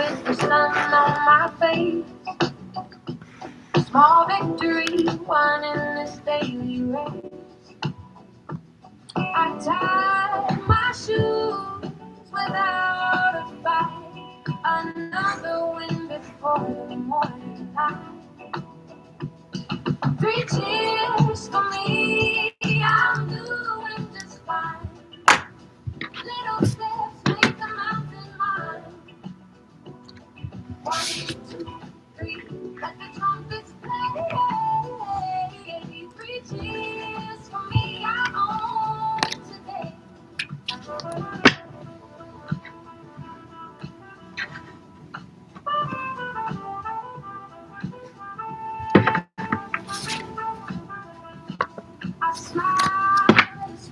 with the sun on my face. Small victory won in this daily race. I tied my shoes without a fight. Another win before the morning light. 3 cheers for me, I'm doing just fine. Little steps make the mountain mine. 1, 2, 3, let the trumpets play. 3 cheers for me, I'm on today.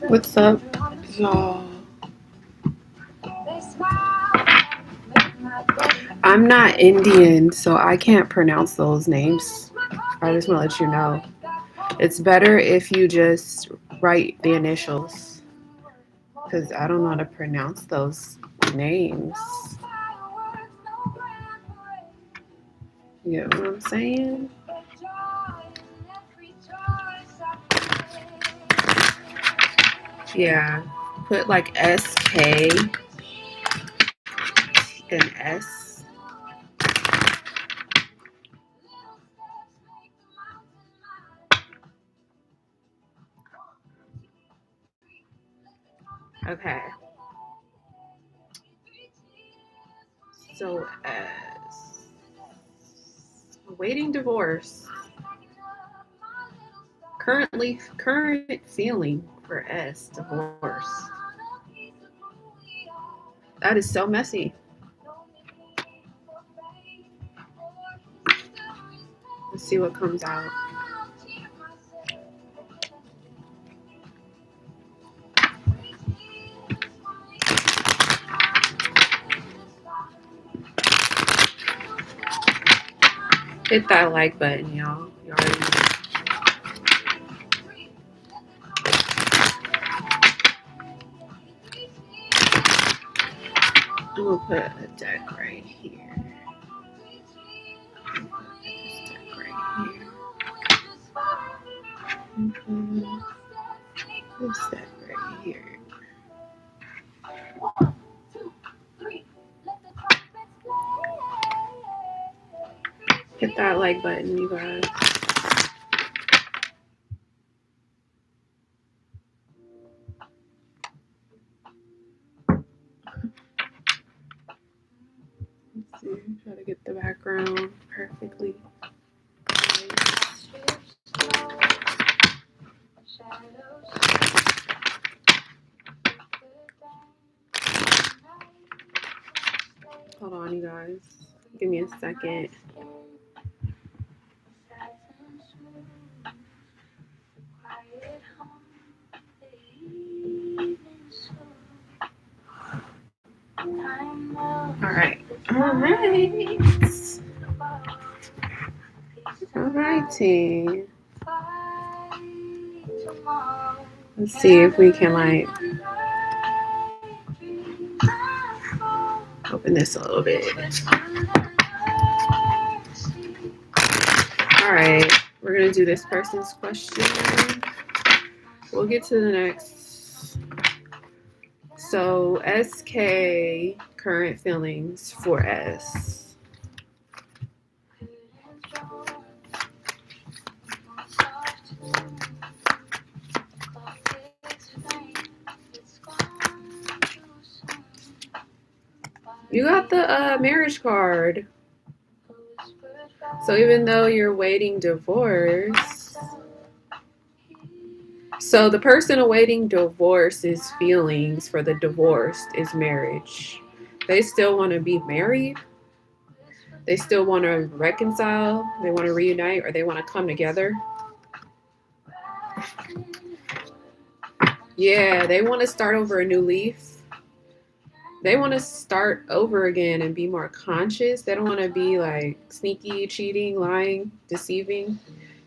What's up, y'all? I'm not Indian, so I can't pronounce those names. I just want to let you know. It's better if you just write the initials, because I don't know how to pronounce those names. You know what I'm saying? Yeah, put like SK and S. Okay. So S. Awaiting divorce. Current feeling for S, divorce. That is so messy. Let's see what comes out. Hit that like button, y'all. You already know. I'm gonna put a deck right here. This deck right here. This deck right here. Hit that like button, you guys. Let's see, try to get the background perfectly. Hold on, you guys. Give me a second. Alright. Alrighty. Let's see if we can like open this a little bit. Alright, we're gonna do this person's question. We'll get to the next. So SK, current feelings for S. You got the marriage card. So even though you're awaiting divorce, so the person awaiting divorce's feelings for the divorced is marriage. They still want to be married. They still want to reconcile. They want to reunite, or they want to come together. Yeah, they want to start over a new leaf. They want to start over again and be more conscious. They don't want to be like sneaky, cheating, lying, deceiving.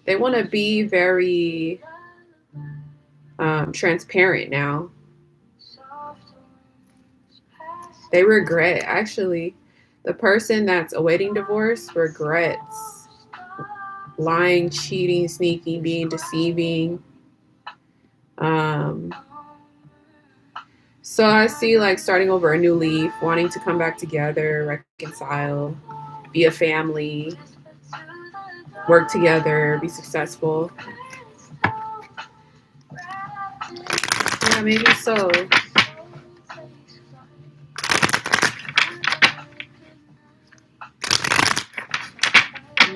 They want to be very transparent now. They regret, actually, The person that's awaiting divorce regrets lying, cheating, sneaking, being deceiving. Um, so I see like starting over a new leaf, wanting to come back together, reconcile, be a family, work together, be successful. Yeah, maybe so.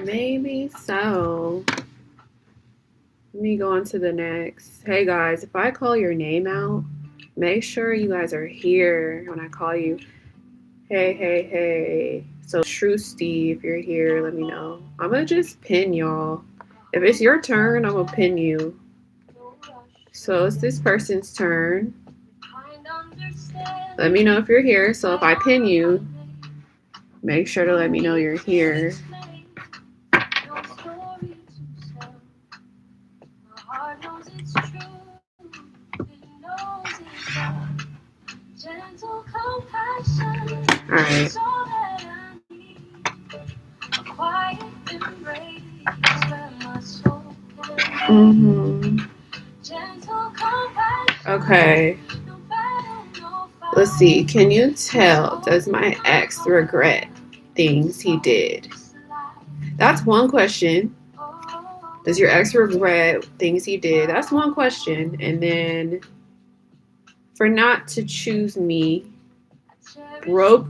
Maybe so. Let me go on to the next. Hey guys, if I call your name out, make sure you guys are here when I call you. Hey, hey, hey. So, True Steve, you're here. Let me know. I'm gonna just pin y'all. If it's your turn, I'm gonna pin you. So, it's this person's turn. Let me know if you're here. So, if I pin you, make sure to let me know you're here. All right. Mm-hmm. Okay. Let's see. Can you tell? Does my ex regret things he did? That's one question. Does your ex regret things he did? That's one question. And then for not to choose me, broke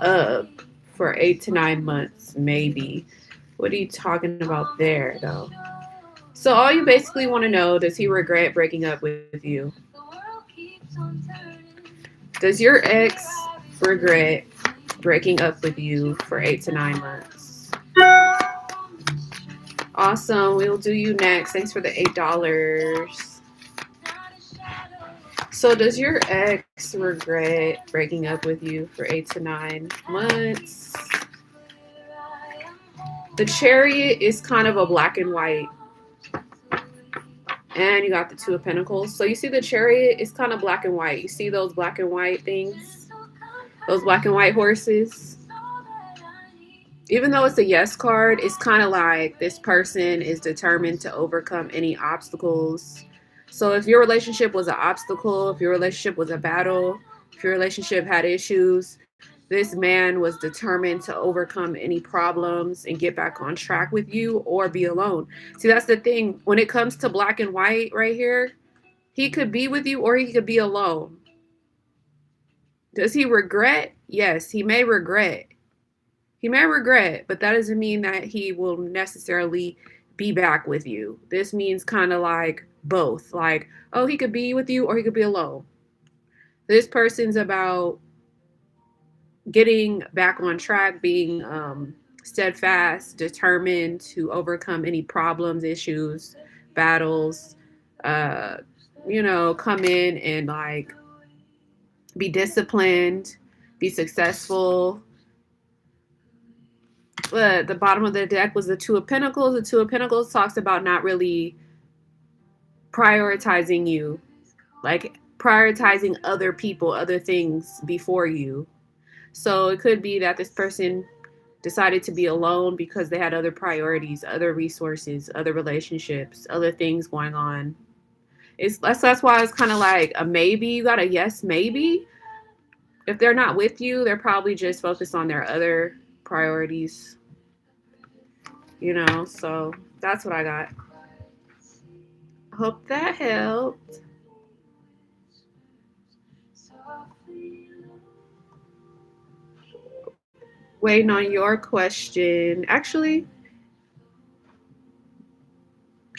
up for 8 to 9 months, maybe. What are you talking about there, though? So all you basically want to know, does he regret breaking up with you? Does your ex regret breaking up with you for 8 to 9 months? Awesome. We'll do you next. Thanks for the $8. So does your ex regret breaking up with you for 8 to 9 months? The chariot is kind of a black and white. And you got the Two of Pentacles. So you see the chariot is kind of black and white. You see those black and white things? Those black and white horses? Even though it's a yes card, it's kind of like this person is determined to overcome any obstacles. So if your relationship was an obstacle, if your relationship was a battle, if your relationship had issues, this man was determined to overcome any problems and get back on track with you or be alone. See, that's the thing. When it comes to black and white right here, he could be with you or he could be alone. Does he regret? Yes, he may regret. He may regret, but that doesn't mean that he will necessarily be back with you. This means kind of like both. Like, oh, he could be with you or he could be alone. This person's about getting back on track, being steadfast, determined to overcome any problems, issues, battles, uh, come in and like be disciplined, be successful. But the bottom of the deck was the Two of Pentacles. The Two of Pentacles talks about not really prioritizing you, like prioritizing other people, other things before you. So it could be that this person decided to be alone because they had other priorities, other resources, other relationships, other things going on. That's why it's kind of like a maybe. You got a yes, maybe. If they're not with you, they're probably just focused on their other priorities. So that's what I got. Hope that helped. Waiting on your question. Actually,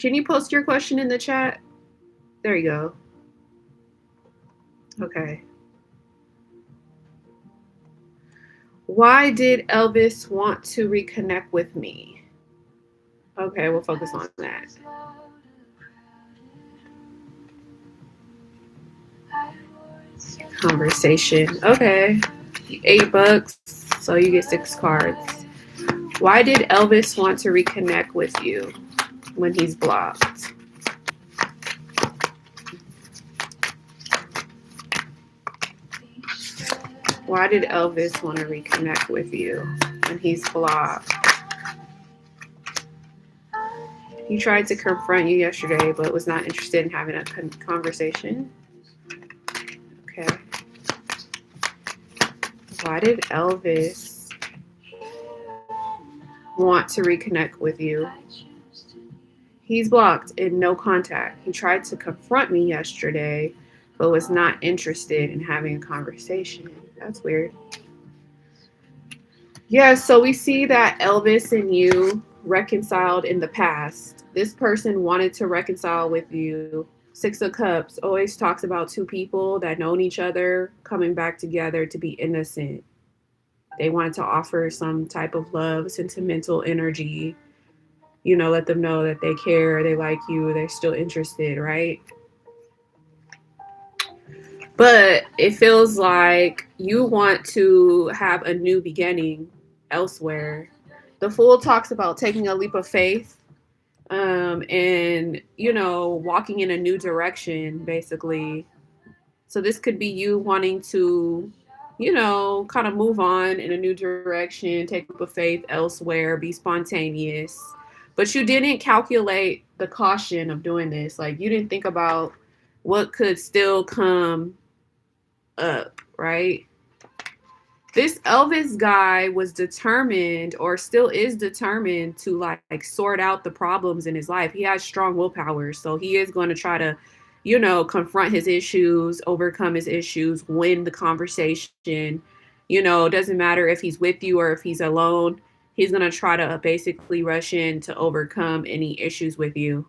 can you post your question in the chat? There you go. Okay. Why did Elvis want to reconnect with me? Okay, we'll focus on that. Conversation. Okay. $8, so you get 6 cards. Why did Elvis want to reconnect with you when he's blocked? Why did Elvis want to reconnect with you when he's blocked? He tried to confront you yesterday, but was not interested in having a conversation. Okay. Why did Elvis want to reconnect with you? He's blocked in no contact. He tried to confront me yesterday, but was not interested in having a conversation. That's weird. Yeah, so we see that Elvis and you reconciled in the past. This person wanted to reconcile with you. Six of Cups always talks about two people that known each other coming back together to be innocent. They wanted to offer some type of love, sentimental energy, let them know that they care, they like you, they're still interested, right? But it feels like you want to have a new beginning elsewhere. The Fool talks about taking a leap of faith, and, walking in a new direction, basically. So this could be you wanting to, kind of move on in a new direction, take a leap of faith elsewhere, be spontaneous. But you didn't calculate the caution of doing this. Like, you didn't think about what could still come up, right? This Elvis guy was determined, or still is determined, to like sort out the problems in his life. He has strong willpower, so he is going to try to, confront his issues, overcome his issues, win the conversation. It doesn't matter if he's with you or if he's alone. He's going to try to basically rush in to overcome any issues with you.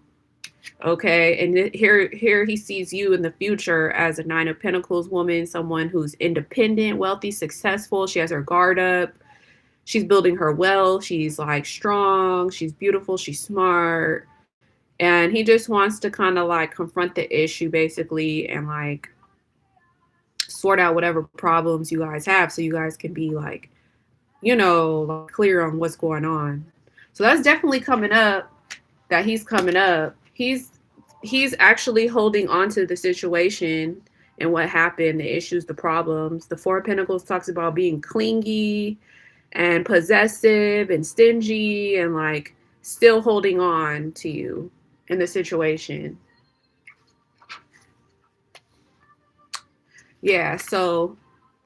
Okay, and here he sees you in the future as a Nine of Pentacles woman, someone who's independent, wealthy, successful. She has her guard up. She's building her wealth. She's like strong. She's beautiful. She's smart. And he just wants to kind of like confront the issue basically, and like sort out whatever problems you guys have, so you guys can be like, like clear on what's going on. So that's definitely coming up, that he's coming up. He's actually holding on to the situation and what happened, the issues, the problems. The Four of Pentacles talks about being clingy and possessive and stingy and like still holding on to you in the situation. Yeah, so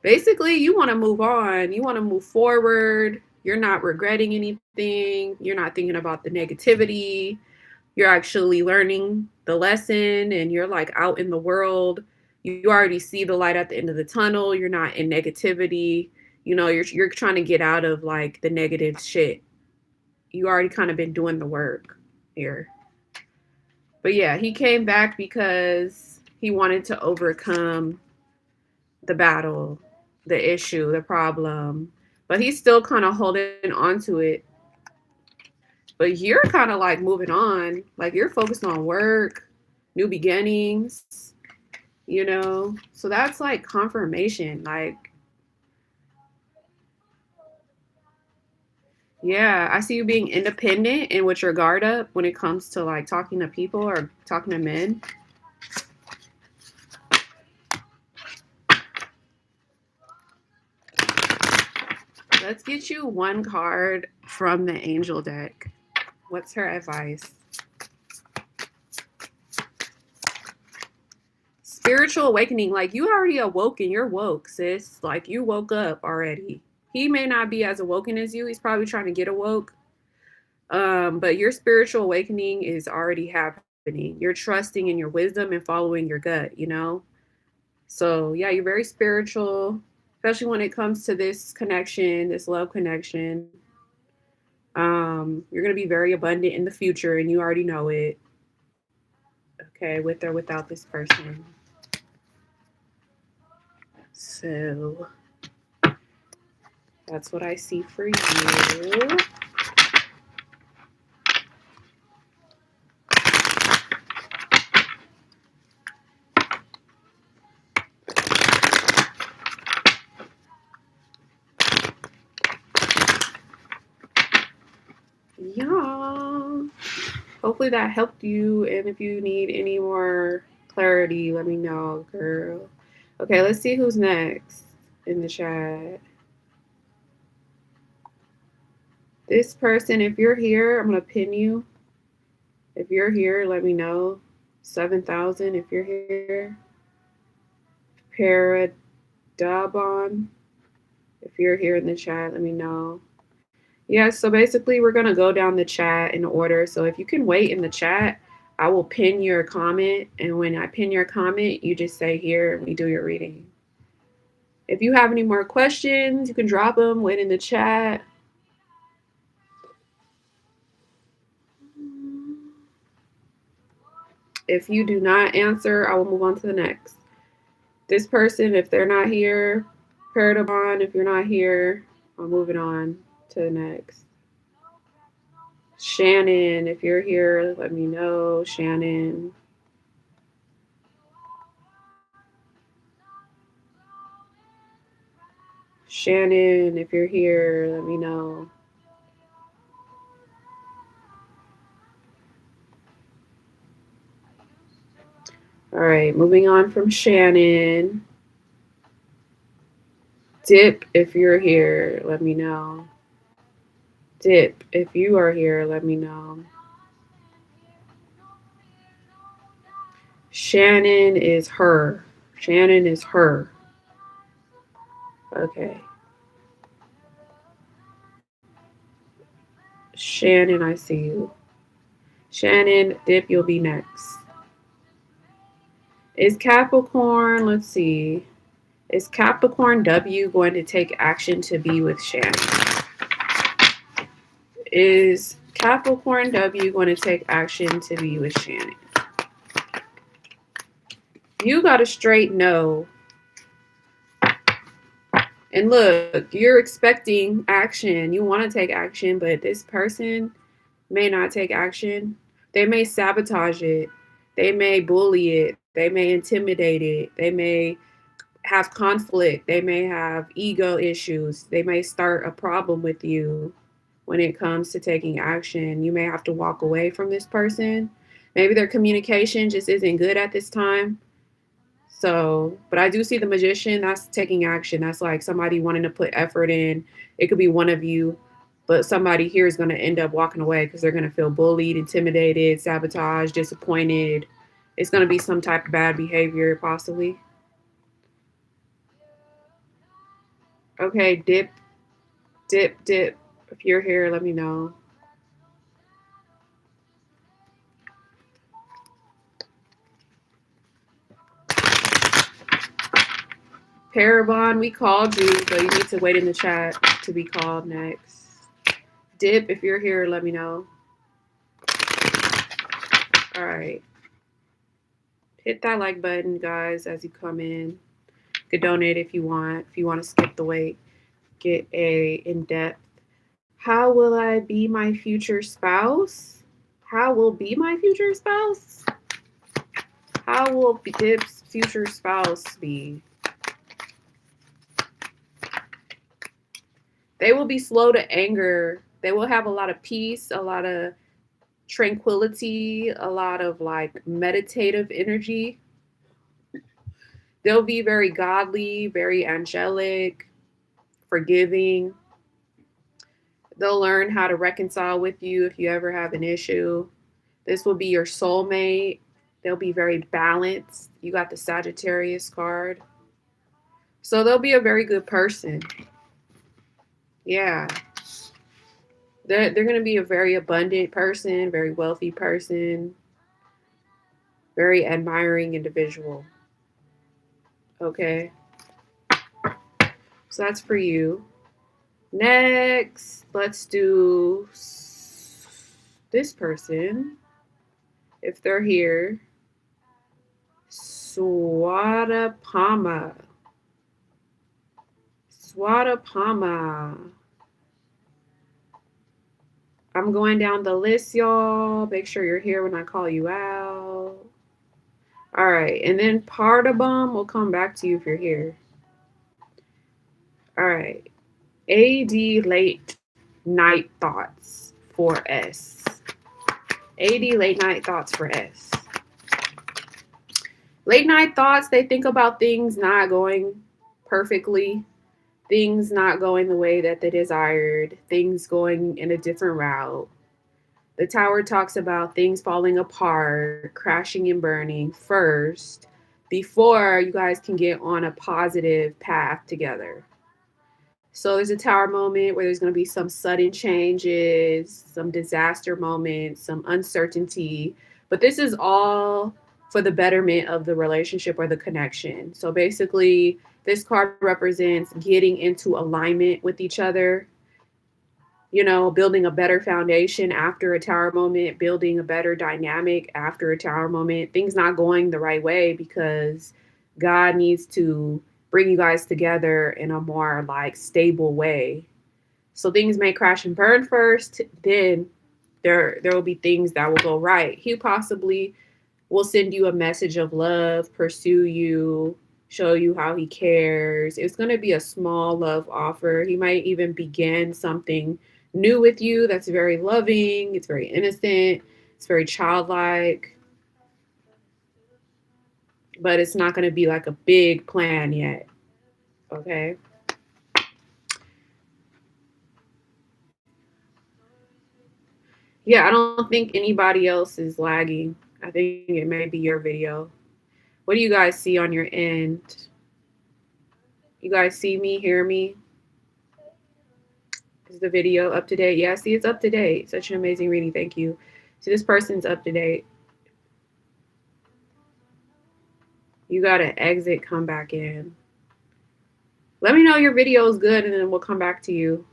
basically you want to move on, you want to move forward. You're not regretting anything, you're not thinking about the negativity. You're actually learning the lesson, and you're like out in the world. You already see the light at the end of the tunnel. You're not in negativity. You're trying to get out of like the negative shit. You already kind of been doing the work here. But yeah, he came back because he wanted to overcome the battle, the issue, the problem. But he's still kind of holding on to it. But you're kind of like moving on. Like, you're focused on work, new beginnings, So that's like confirmation. Like, yeah, I see you being independent and with your guard up when it comes to like talking to people or talking to men. Let's get you one card from the angel deck. What's her advice? Spiritual awakening. Like, you already awoken. You're woke, sis. Like, you woke up already. He may not be as awoken as you. He's probably trying to get awoke. But your spiritual awakening is already happening. You're trusting in your wisdom and following your gut. So yeah, you're very spiritual, especially when it comes to this connection, this love connection. You're gonna be very abundant in the future, and you already know it. Okay, with or without this person. So that's what I see for you. Yeah. Hopefully that helped you. And if you need any more clarity, let me know, girl. Okay, let's see who's next. in the chat. This person, if you're here, I'm going to pin you. If you're here, let me know. 7,000 if you're here. Paradabon, if you're here in the chat, let me know. Yeah, so basically we're going to go down the chat in order. So if you can wait in the chat, I will pin your comment. And when I pin your comment, you just say here and we do your reading. If you have any more questions, you can drop them, wait in the chat. If you do not answer, I will move on to the next. This person, if they're not here, Paradabon, if you're not here, I'm moving on to the next. Shannon, if you're here, let me know. Shannon. Shannon, if you're here, let me know. All right, moving on from Shannon. Dip, if you're here, let me know. Dip, if you are here, let me know. Shannon is her. Shannon is her. Okay. Shannon, I see you. Shannon, Dip, you'll be next. Is Capricorn, let's see. Is Capricorn W going to take action to be with Shannon? Is Capricorn W going to take action to be with Shannon? You got a straight no. And look, you're expecting action. You want to take action, but this person may not take action. They may sabotage it. They may bully it. They may intimidate it. They may have conflict. They may have ego issues. They may start a problem with you when it comes to taking action. You may have to walk away from this person. Maybe their communication just isn't good at this time. So, but I do see the magician, that's taking action. That's like somebody wanting to put effort in. It could be one of you, but somebody here is going to end up walking away because they're going to feel bullied, intimidated, sabotaged, disappointed. It's going to be some type of bad behavior, possibly. Okay, dip, dip, dip. If you're here, let me know. Parabon, we called you, so you need to wait in the chat to be called next. Dip, if you're here, let me know. All right. Hit that like button, guys, as you come in. You could donate if you want. If you want to skip the wait, get a in-depth. How will I be my future spouse? How will be my future spouse? How will Dip's future spouse be? They will be slow to anger. They will have a lot of peace, a lot of tranquility, a lot of like meditative energy. They'll be very godly, very angelic, forgiving. They'll learn how to reconcile with you if you ever have an issue. This will be your soulmate. They'll be very balanced. You got the Sagittarius card. So they'll be a very good person. Yeah. They're going to be a very abundant person, very wealthy person, very admiring individual. Okay. So that's for you. Next, let's do this person. If they're here, Swadapama. I'm going down the list, y'all. Make sure you're here when I call you out. All right, and then Pardabum will come back to you if you're here. All right, AD late night thoughts for S. AD late night thoughts for S. Late night thoughts, they think about things not going perfectly. things not going the way that they desired, things going in a different route. The tower talks about things falling apart, crashing and burning first before you guys can get on a positive path together. So there's a tower moment where there's going to be some sudden changes, some disaster moments, some uncertainty. But this is all for the betterment of the relationship or the connection. So basically, this card represents getting into alignment with each other, building a better foundation after a tower moment, building a better dynamic after a tower moment. Things not going the right way because God needs to bring you guys together in a more like stable way. So things may crash and burn first, then there will be things that will go right. He possibly will send you a message of love, pursue you, show you how he cares. It's going to be a small love offer. He might even begin something new with you that's very loving, it's very innocent, it's very childlike, but it's not going to be like a big plan yet. Okay? Yeah, I don't think anybody else is lagging. I think it may be your video. What do you guys see on your end? You guys see me, hear me? Is the video up to date? Yeah, see, it's up to date. Such an amazing reading. Thank you. See, this person's up to date. You got to exit, come back in. Let me know your video is good, and then we'll come back to you.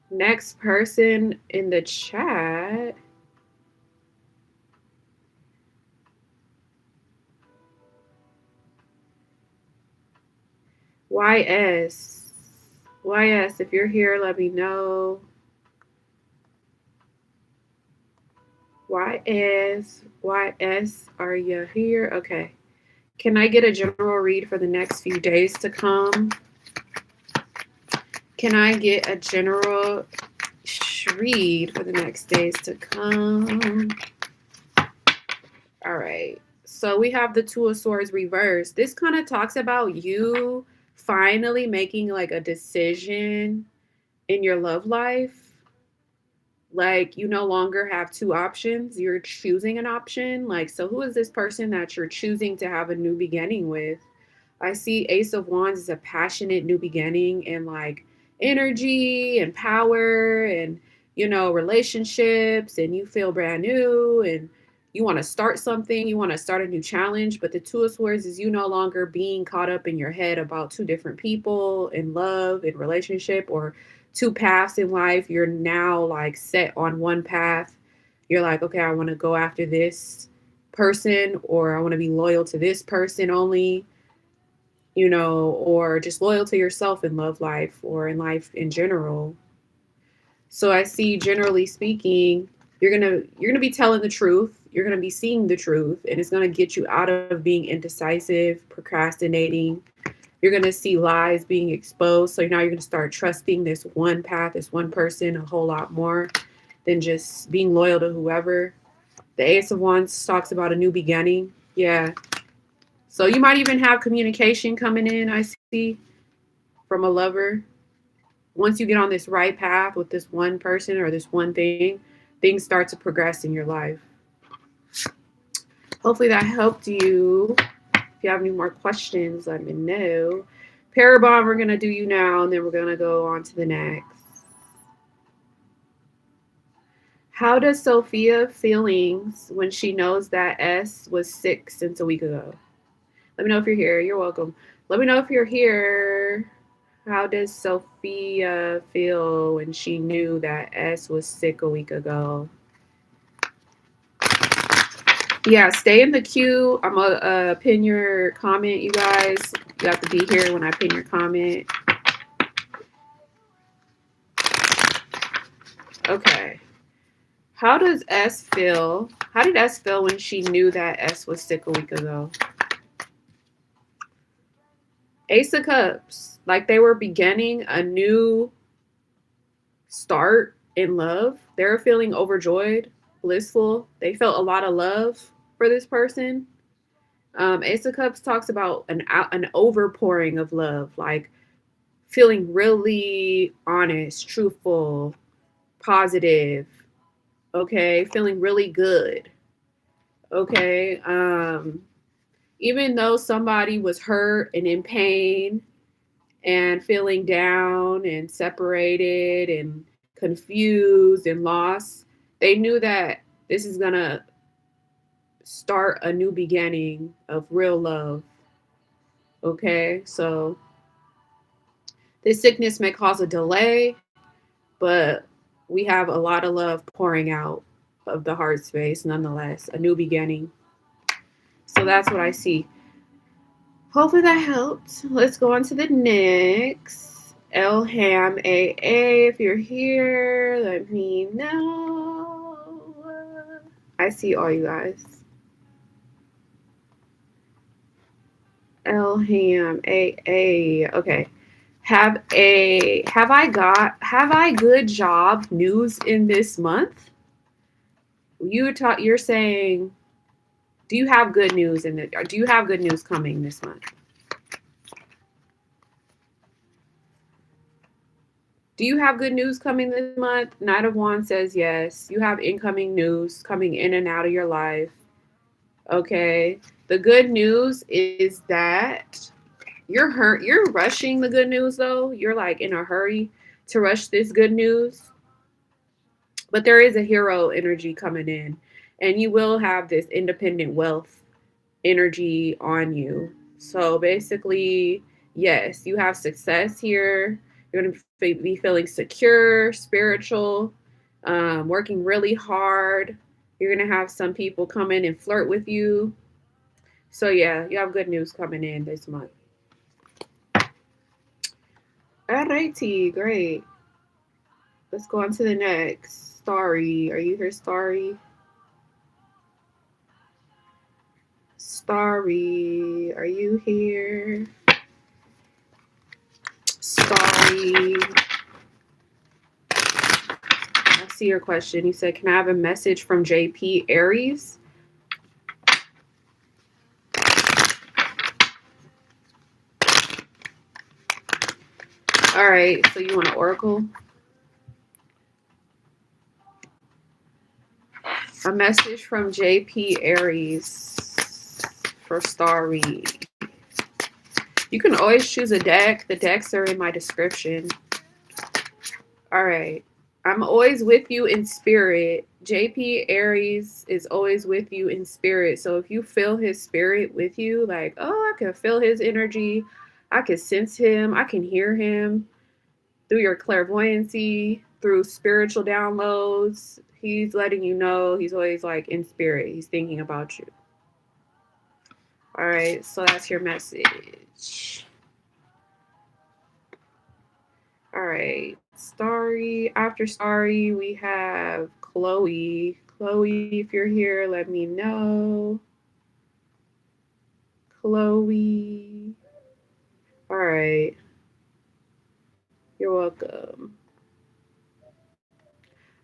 Next person in the chat. YS. YS, if you're here, let me know. YS, are you here? Okay. Can I get a general read for the next few days to come? Can I get a general read for the next days to come? All right. So we have the Two of Swords reversed. This kind of talks about you finally making like a decision in your love life. Like you no longer have two options. You're choosing an option. Like, so who is this person that you're choosing to have a new beginning with? I see Ace of Wands as a passionate new beginning and like energy and power and, relationships, and you feel brand new and you want to start something, you want to start a new challenge. But the Two of Swords is you no longer being caught up in your head about two different people in love and relationship or two paths in life. You're now like set on one path. You're like, okay, I want to go after this person, or I want to be loyal to this person only, or just loyal to yourself in love life or in life in general. So I see, generally speaking, you're gonna be telling the truth. You're gonna be seeing the truth, and it's gonna get you out of being indecisive, procrastinating. You're gonna see lies being exposed. So now you're gonna start trusting this one path, this one person, a whole lot more than just being loyal to whoever. The Ace of Wands talks about a new beginning. Yeah. So you might even have communication coming in, I see, from a lover. Once you get on this right path with this one person or this one thing, things start to progress in your life. Hopefully that helped you. If you have any more questions, let me know. Parabon, we're going to do you now, and then we're going to go on to the next. How does Sophia feelings when she knows that S was sick since a week ago? Let me know if you're here. You're welcome. Let me know if you're here. How does Sophia feel when she knew that S was sick a week ago? Yeah, stay in the queue. I'm going to pin your comment, you guys. You have to be here when I pin your comment. Okay. How does S feel? How did S feel when she knew that S was sick a week ago? Ace of Cups. Like they were beginning a new start in love. They were feeling overjoyed, blissful. They felt a lot of love for this person. Ace of Cups talks about an overpouring of love, like feeling really honest, truthful, positive, okay, feeling really good, okay. Even though somebody was hurt and in pain and feeling down and separated and confused and lost, they knew that this is gonna start a new beginning of real love. Okay, so this sickness may cause a delay, but we have a lot of love pouring out of the heart space nonetheless, a new beginning. So that's what I see. Hopefully that helped. Let's go on to the next. Elham AA, if you're here, let me know. I see all you guys. Elham AA. Okay. Have I good job news in this month? You're saying, do you have good news in it? Do you have good news coming this month? Do you have good news coming this month? Knight of Wands says yes. You have incoming news coming in and out of your life. Okay. The good news is that you're rushing the good news though. You're like in a hurry to rush this good news. But there is a hero energy coming in, and you will have this independent wealth energy on you. So basically, yes, you have success here. You're going to be feeling secure, spiritual, working really hard. You're going to have some people come in and flirt with you. So, yeah, you have good news coming in this month. All righty, great. Let's go on to the next. Starry. Are you here, Starry? Starry, are you here? Starry. I see your question. You said, can I have a message from JP Aries? All right, so you want an oracle? A message from JP Aries for Starry. You can always choose a deck. The decks are in my description. All right. I'm always with you in spirit. JP Aries is always with you in spirit. So if you feel his spirit with you, like, oh, I can feel his energy, I can sense him, I can hear him through your clairvoyancy, through spiritual downloads, he's letting you know he's always like in spirit. He's thinking about you. All right, so that's your message. All right, Starry. After Starry, we have Chloe. Chloe, if you're here, let me know. Chloe. All right. You're welcome.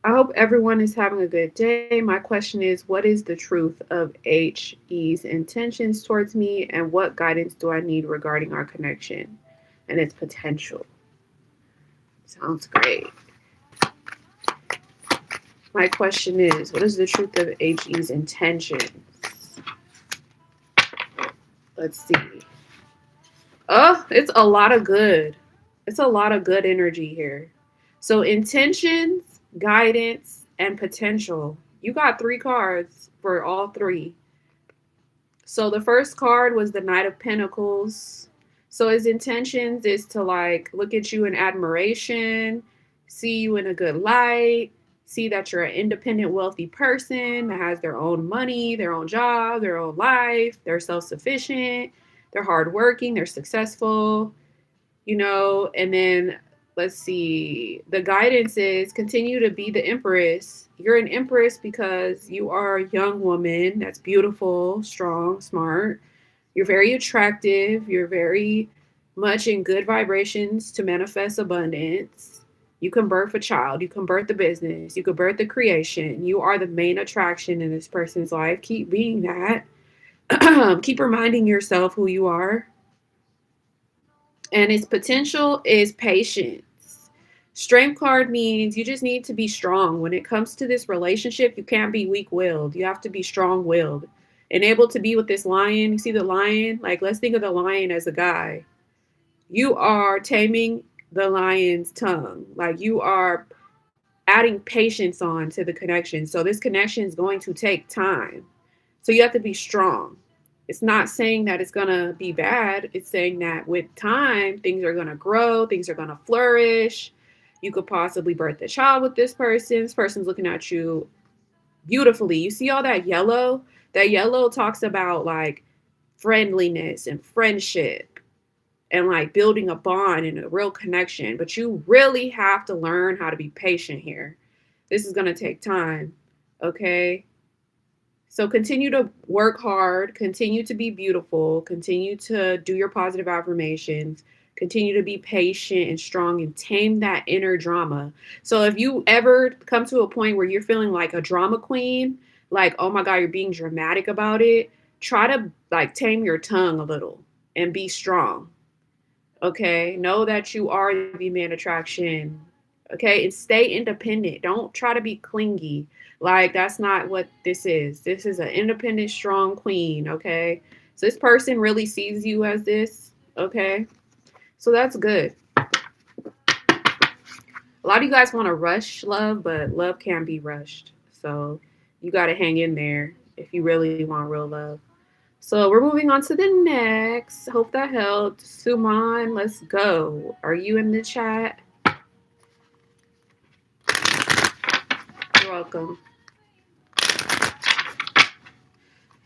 I hope everyone is having a good day. My question is, what is the truth of HE's intentions towards me, and what guidance do I need regarding our connection and its potential? Sounds great. My question is, what is the truth of HE's intentions? Let's see. Oh, it's a lot of good. It's a lot of good energy here. So, intentions, guidance, and potential. You got 3 cards for all 3. So the first card was the Knight of Pentacles. So his intentions is to like look at you in admiration, see you in a good light, see that you're an independent, wealthy person that has their own money, their own job, their own life, they're self-sufficient, they're hardworking, they're successful, and then let's see, the guidance is continue to be the empress. You're an empress because you are a young woman that's beautiful, strong, smart. You're very attractive. You're very much in good vibrations to manifest abundance. You can birth a child. You can birth the business. You can birth the creation. You are the main attraction in this person's life. Keep being that. Keep reminding yourself who you are. And its potential is patience. Strength card means you just need to be strong. When it comes to this relationship, you can't be weak willed. You have to be strong willed and able to be with this lion. You see the lion? Like, let's think of the lion as a guy. You are taming the lion's tongue. Like, you are adding patience on to the connection. So, this connection is going to take time. So, you have to be strong. It's not saying that it's going to be bad. It's saying that with time, things are going to grow, things are going to flourish. You could possibly birth a child with this person. This person's looking at you beautifully. You see all that yellow? That yellow talks about like friendliness and friendship and like building a bond and a real connection. But you really have to learn how to be patient here. This is going to take time. Okay. So continue to work hard, continue to be beautiful, continue to do your positive affirmations, continue to be patient and strong and tame that inner drama. So if you ever come to a point where you're feeling like a drama queen, like, oh my God, you're being dramatic about it, try to like tame your tongue a little and be strong. Okay. Know that you are the main attraction. Okay. And stay independent. Don't try to be clingy. Like, that's not what this is. This is an independent, strong queen. Okay. So this person really sees you as this. Okay. So that's good. A lot of you guys want to rush love, but love can't be rushed. So you got to hang in there if you really want real love. So we're moving on to the next. Hope that helped. Suman, let's go. Are you in the chat? You're welcome.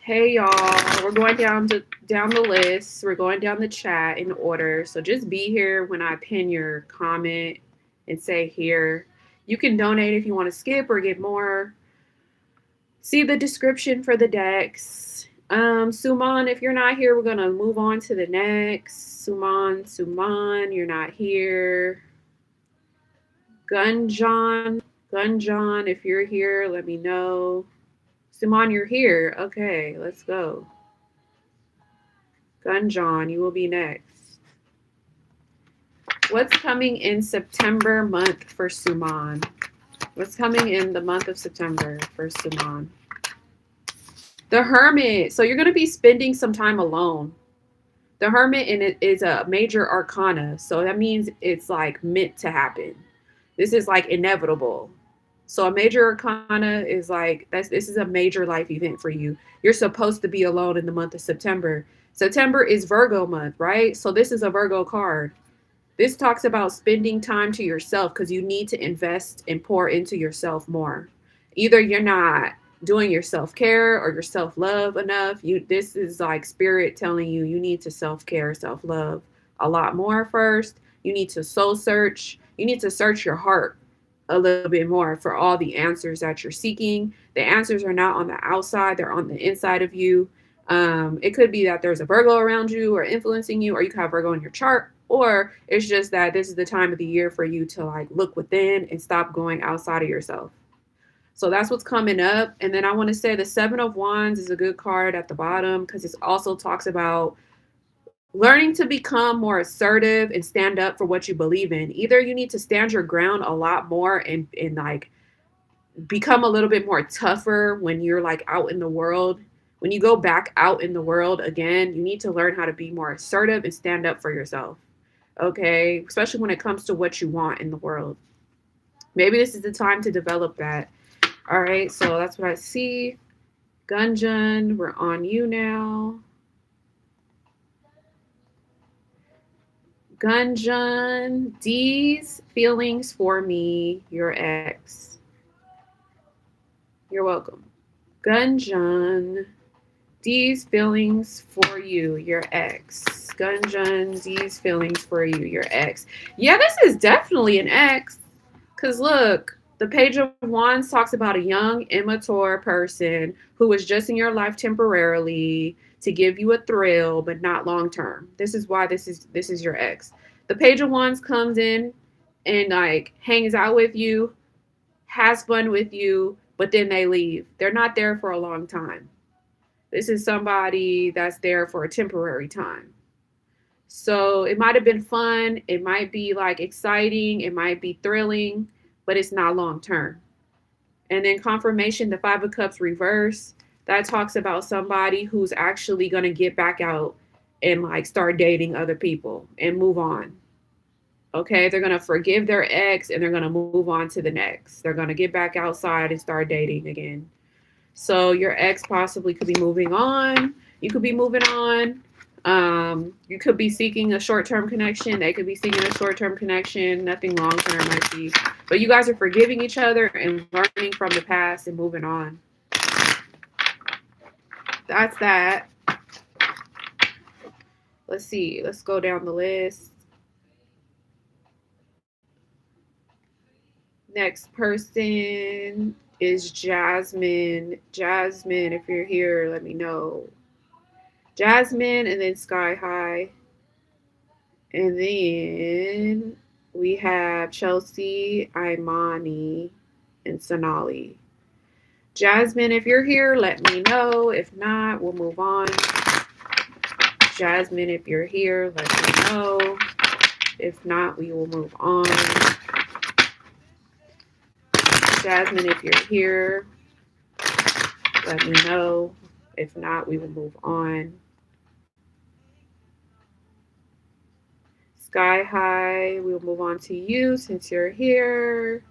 Hey y'all, we're going down the list. We're going down the chat in order. So just be here when I pin your comment and say here. You can donate if you want to skip or get more. See the description for the decks. Suman, if you're not here, we're gonna move on to the next. Suman, you're not here. Gunjon, if you're here, let me know. Suman, you're here. Okay, let's go. Gunjon, you will be next. What's coming in September month for Suman? What's coming in the month of September for Suman? The Hermit. So you're going to be spending some time alone. The Hermit in it is a major arcana. So that means it's like meant to happen. This is like inevitable. So a major arcana is like this is a major life event for you. You're supposed to be alone in the month of September. September is Virgo month, right? So this is a Virgo card. This talks about spending time to yourself because you need to invest and pour into yourself more. Either you're not doing your self-care or your self-love enough. This is like spirit telling you you need to self-care, self-love a lot more first. You need to soul search. You need to search your heart a little bit more for all the answers that you're seeking. The answers are not on the outside, they're on the inside of you. It could be that there's a Virgo around you or influencing you, or you could have Virgo in your chart, or it's just that this is the time of the year for you to like look within and stop going outside of yourself. So that's what's coming up. And then I want to say the Seven of Wands is a good card at the bottom because it also talks about learning to become more assertive and stand up for what you believe in. Either you need to stand your ground a lot more and like become a little bit more tougher when you're like out in the world. When you go back out in the world again, you need to learn how to be more assertive and stand up for yourself. Okay? Especially when it comes to what you want in the world. Maybe this is the time to develop that. All right, so that's what I see. Gunjan, we're on you now. Gunjan, D's feelings for me, your ex. You're welcome. Gunjan, D's feelings for you, your ex. Gunjan, D's feelings for you, your ex. Yeah, this is definitely an ex. Because look, the Page of Wands talks about a young, immature person who was just in your life temporarily to give you a thrill, but not long term. This is why this is your ex. The Page of Wands comes in and like hangs out with you, has fun with you, but then they leave. They're not there for a long time. This is somebody that's there for a temporary time. So it might have been fun. It might be like exciting. It might be thrilling, but it's not long term. And then confirmation, the Five of Cups reverse, that talks about somebody who's actually going to get back out and like start dating other people and move on. Okay, they're going to forgive their ex and they're going to move on to the next. They're going to get back outside and start dating again. So your ex possibly could be moving on. You could be moving on. You could be seeking a short term connection. They could be seeking a short term connection. Nothing long term might be. But you guys are forgiving each other and learning from the past and moving on. That's that. Let's see. Let's go down the list. Next person is Jasmine. Jasmine, if you're here, let me know. Jasmine and then Sky High. And then we have Chelsea, Imani, and Sonali. Jasmine, if you're here, let me know. If not, we'll move on. Jasmine, if you're here, let me know. If not, we will move on. Jasmine, if you're here, let me know. If not, we will move on. Sky High, we'll move on to you since you're here.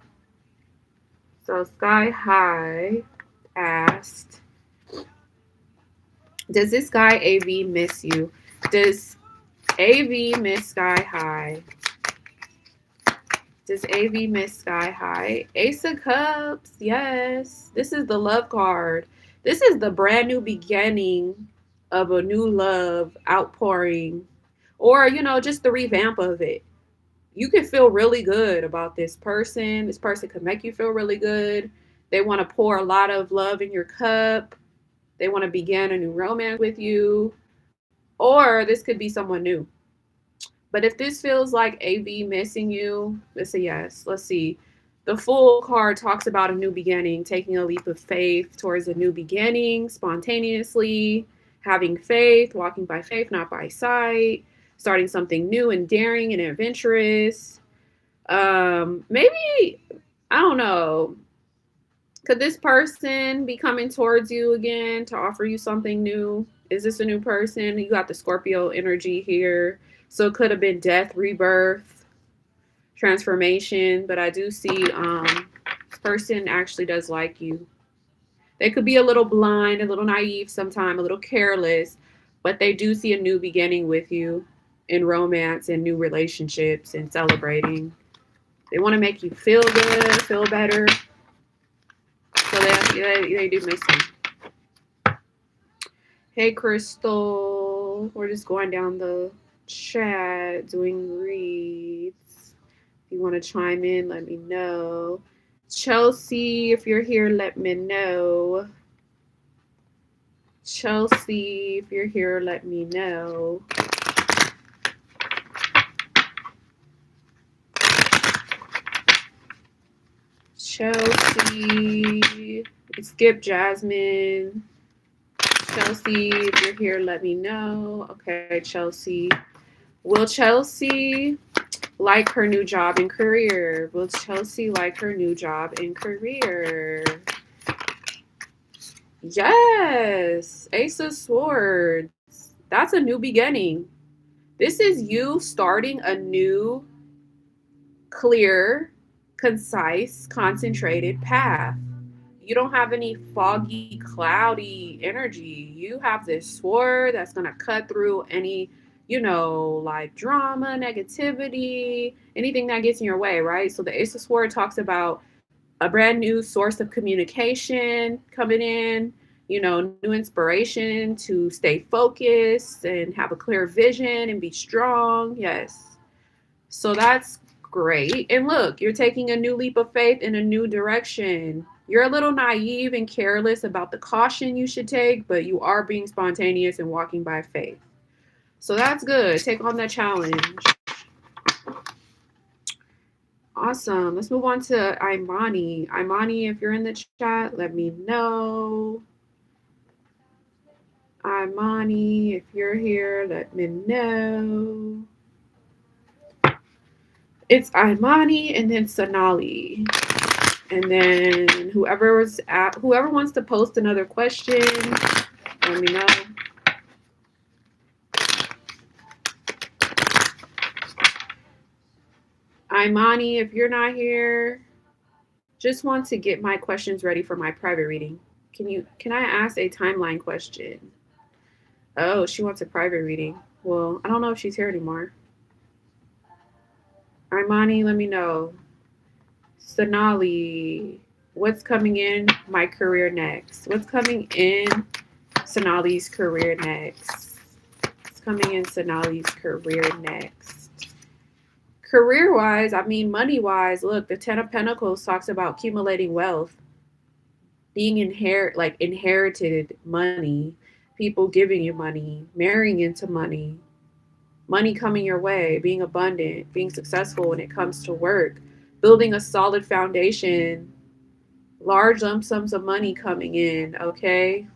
So Sky High asked, does this guy AV miss you? Does AV miss Sky High? Does AV miss Sky High? Ace of Cups, yes. This is the love card. This is the brand new beginning of a new love outpouring, or, just the revamp of it. You can feel really good about this person. This person could make you feel really good. They want to pour a lot of love in your cup. They want to begin a new romance with you. Or this could be someone new. But if this feels like AV missing you, it's a yes. Let's see. The Fool card talks about a new beginning, taking a leap of faith towards a new beginning spontaneously, having faith, walking by faith, not by sight, starting something new and daring and adventurous. Maybe, I don't know. Could this person be coming towards you again to offer you something new? Is this a new person? You got the Scorpio energy here. So it could have been death, rebirth, transformation. But I do see this person actually does like you. They could be a little blind, a little naive sometime, a little careless, but they do see a new beginning with you in romance and new relationships and celebrating. They want to make you feel good, feel better. So they do miss you. Hey, Crystal. We're just going down the chat doing reads. If you want to chime in, let me know. Chelsea, if you're here, let me know. Chelsea, if you're here, let me know. Chelsea, skip Jasmine. Chelsea, if you're here, let me know. Okay, Chelsea. Will Chelsea like her new job and career? Will Chelsea like her new job and career? Yes, Ace of Swords. That's a new beginning. This is you starting a new, clear, concise, concentrated path. You don't have any foggy, cloudy energy. You have this sword that's going to cut through any, like drama, negativity, anything that gets in your way, right? So the Ace of Swords talks about a brand new source of communication coming in, new inspiration to stay focused and have a clear vision and be strong. Yes. So that's great. And look, you're taking a new leap of faith in a new direction. You're a little naive and careless about the caution you should take, but you are being spontaneous and walking by faith. So that's good. Take on that challenge. Awesome. Let's move on to Imani. Imani, if you're in the chat, let me know. Imani, if you're here, let me know. It's Imani and then Sonali. And then whoever wants to post another question, let me know. Imani, if you're not here, just want to get my questions ready for my private reading. Can I ask a timeline question? Oh, she wants a private reading. Well, I don't know if she's here anymore. Imani, let me know. Sonali, what's coming in my career next? What's coming in Sonali's career next? What's coming in Sonali's career next? Career wise, I mean, money wise, look, the Ten of Pentacles talks about accumulating wealth, being inherited money, people giving you money, marrying into money, money coming your way, being abundant, being successful when it comes to work, building a solid foundation, large lump sums of money coming in, okay?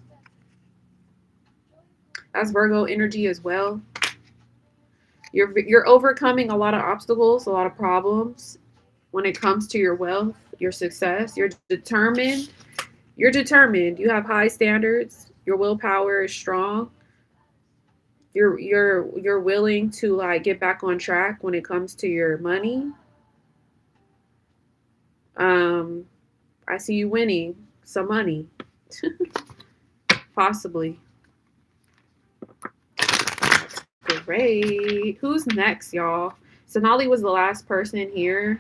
That's Virgo energy as well. You're overcoming a lot of obstacles, a lot of problems when it comes to your wealth, your success. You're determined. You're determined. You have high standards. Your willpower is strong. You're willing to like get back on track when it comes to your money. Um, I see you winning some money, possibly. Great. Who's next, y'all? Sonali was the last person here.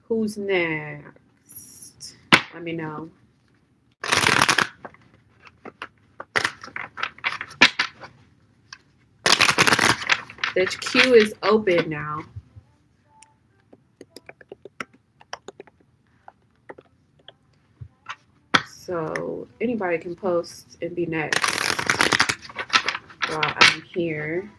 Who's next? Let me know. The queue is open now. So anybody can post and be next while I'm here.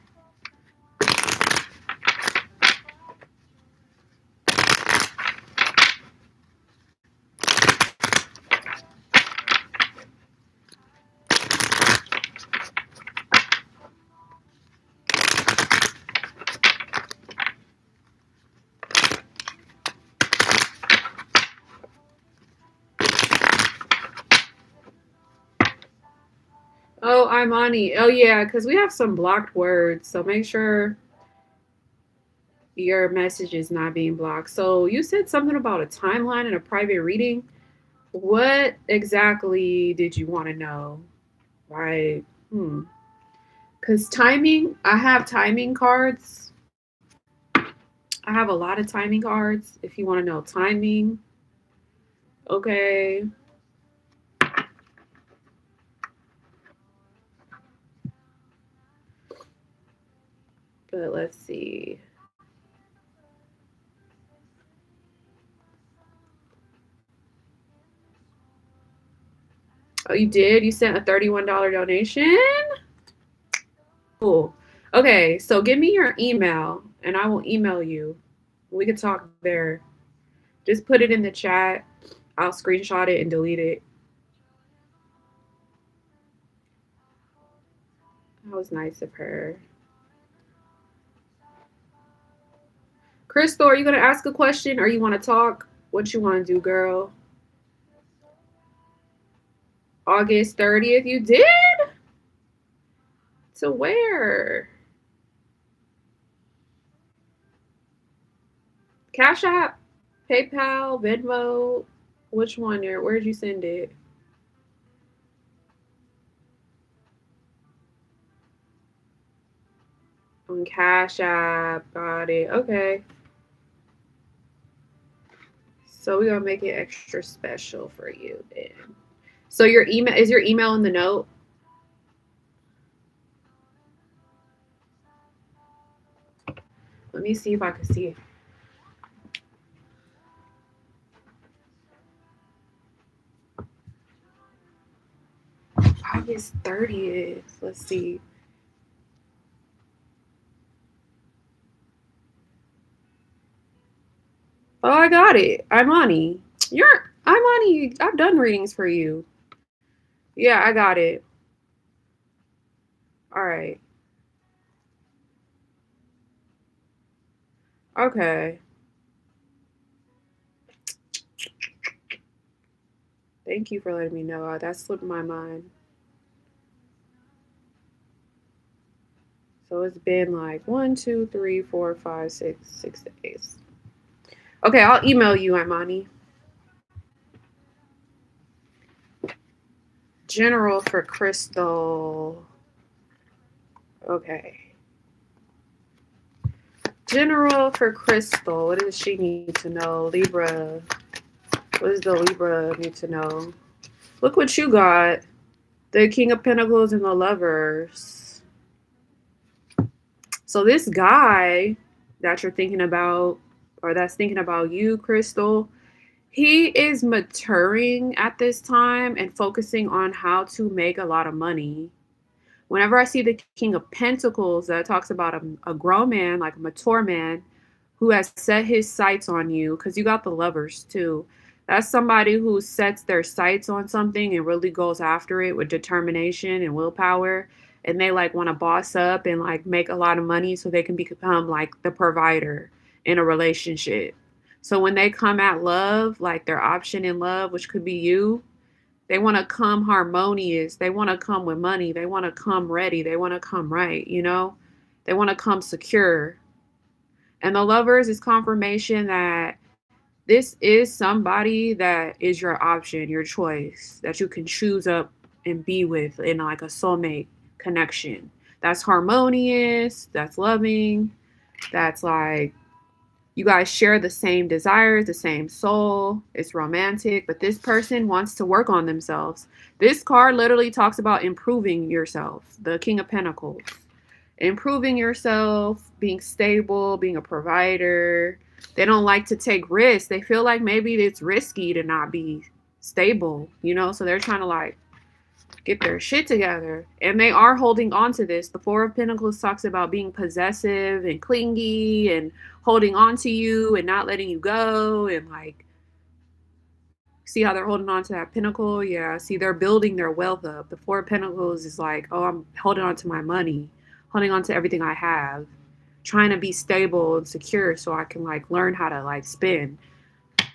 Oh, I'm Ani. Oh yeah, because we have some blocked words. So make sure your message is not being blocked. So you said something about a timeline and a private reading. What exactly did you want to know? Right. Because timing, I have timing cards. I have a lot of timing cards. If you want to know timing, okay. But let's see. Oh, you did? You sent a $31 donation? Cool. Okay, so give me your email and I will email you. We can talk there. Just put it in the chat. I'll screenshot it and delete it. That was nice of her. Crystal, are you going to ask a question or you want to talk? What you want to do, girl? August 30th, you did? To where? Cash App, PayPal, Venmo. Which one there? Where'd you send it? On Cash App. Got it. Okay. So we're gonna make it extra special for you then. So your email in the note? Let me see if I can see it. August 30th. Let's see. Oh, I got it. Imani. You're Imani. I've done readings for you. Yeah, I got it. All right. Okay. Thank you for letting me know. That slipped my mind. So it's been like 1, 2, 3, 4, 5, 6 days. Okay, I'll email you, Imani. General for Crystal. Okay. General for Crystal. What does she need to know? Libra. What does the Libra need to know? Look what you got. The King of Pentacles and the Lovers. So this guy that you're thinking about, or that's thinking about you, Crystal, he is maturing at this time and focusing on how to make a lot of money. Whenever I see the King of Pentacles, that talks about a grown man, like a mature man, who has set his sights on you, because you got the Lovers too. That's somebody who sets their sights on something and really goes after it with determination and willpower. And they like want to boss up and like make a lot of money so they can become like the provider in a relationship. So when they come at love, like their option in love, which could be you, they want to come harmonious. They want to come with money. They want to come ready. They want to come right, you know? They want to come secure. And the Lovers is confirmation that this is somebody that is your option, your choice, that you can choose up and be with in like a soulmate connection. That's harmonious, that's loving, that's like you guys share the same desires, the same soul. It's romantic, but this person wants to work on themselves. This card literally talks about improving yourself, the King of Pentacles. Improving yourself, being stable, being a provider. They don't like to take risks. They feel like maybe it's risky to not be stable, you know? So they're trying to like get their shit together. And they are holding on to this. The Four of Pentacles talks about being possessive and clingy and holding on to you and not letting you go. And like, see how they're holding on to that pentacle? Yeah. See, they're building their wealth up. The Four of Pentacles is like, oh, I'm holding on to my money, holding on to everything I have, trying to be stable and secure so I can like learn how to like spend.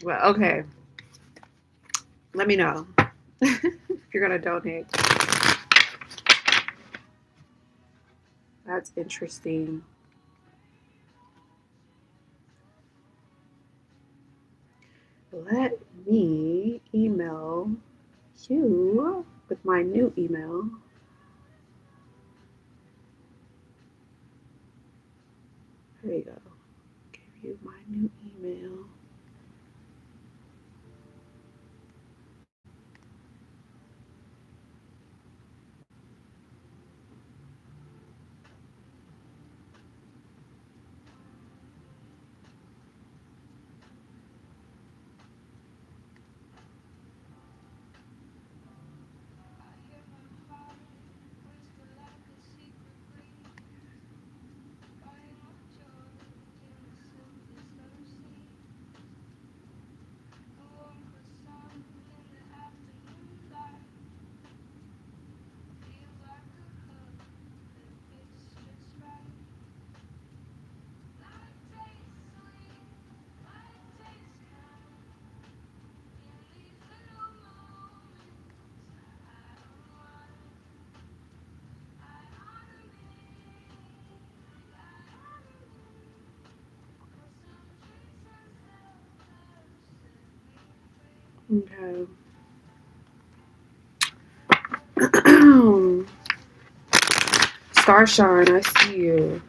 Well, okay. Let me know if you're going to donate. That's interesting. Let me email you with my new email. There you go. Give you my new email. Okay. Starshine, I see you.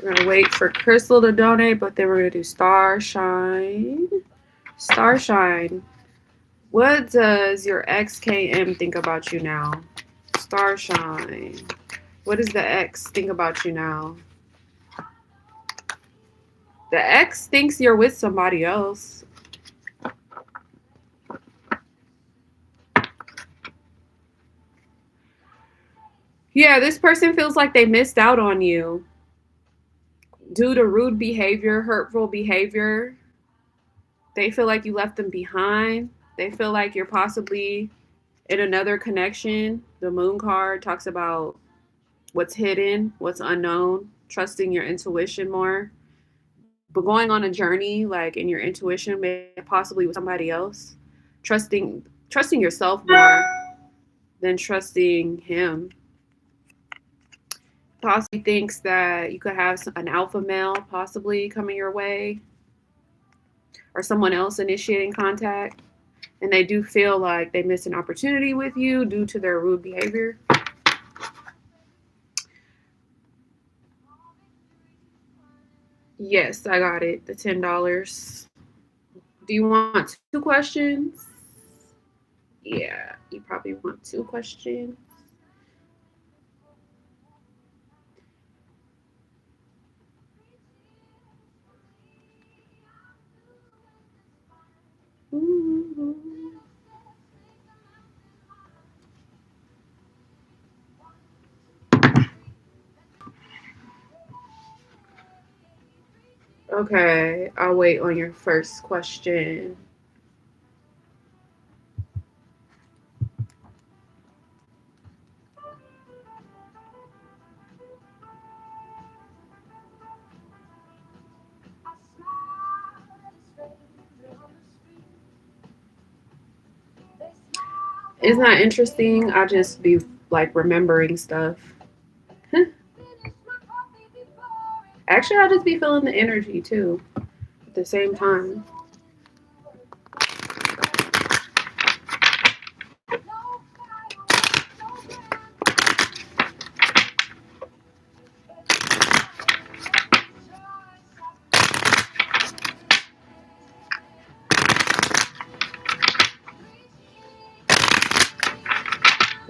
We're gonna wait for Crystal to donate, but then we're gonna do Starshine. Starshine, what does your XKM think about you now? Starshine, what does the X think about you now? The X thinks you're with somebody else. Yeah, this person feels like they missed out on you. Due to rude behavior, hurtful behavior, they feel like you left them behind. They feel like you're possibly in another connection. The moon card talks about what's hidden, what's unknown, trusting your intuition more, but going on a journey like in your intuition, maybe possibly with somebody else, trusting yourself more than trusting him. Possibly thinks that you could have an alpha male possibly coming your way or someone else initiating contact, and they do feel like they missed an opportunity with you due to their rude behavior. Yes, I got it. The $10. Do you want two questions? Yeah, you probably want two questions. Okay, I'll wait on your first question. It's not interesting. I just be like remembering stuff. Actually, I just be feeling the energy too at the same time.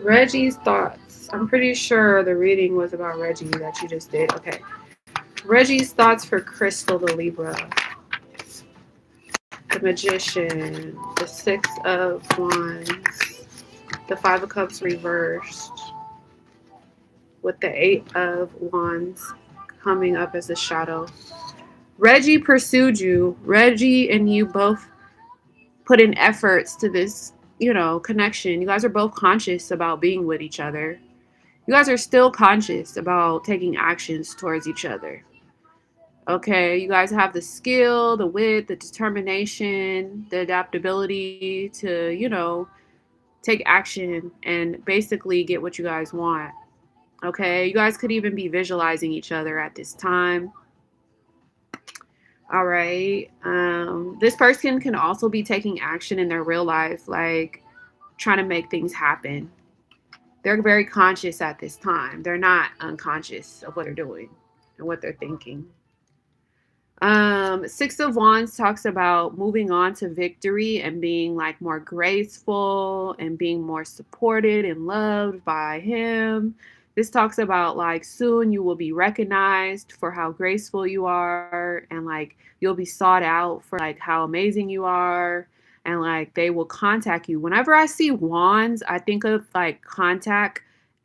Reggie's thoughts. I'm pretty sure the reading was about Reggie that you just did. Okay. Reggie's thoughts for Crystal the Libra, the Magician, the Six of Wands, the Five of Cups reversed, with the Eight of Wands coming up as a shadow. Reggie pursued you. Reggie and you both put in efforts to this, connection. You guys are both conscious about being with each other. You guys are still conscious about taking actions towards each other. Okay, you guys have the skill, the wit, the determination, the adaptability to, take action and basically get what you guys want. Okay, you guys could even be visualizing each other at this time. All right. This person can also be taking action in their real life, like trying to make things happen. They're very conscious at this time. They're not unconscious of what they're doing and what they're thinking. Six of Wands talks about moving on to victory and being like more graceful and being more supported and loved by him. This talks about like soon you will be recognized for how graceful you are and like you'll be sought out for like how amazing you are and like they will contact you. Whenever I see wands, I think of like contact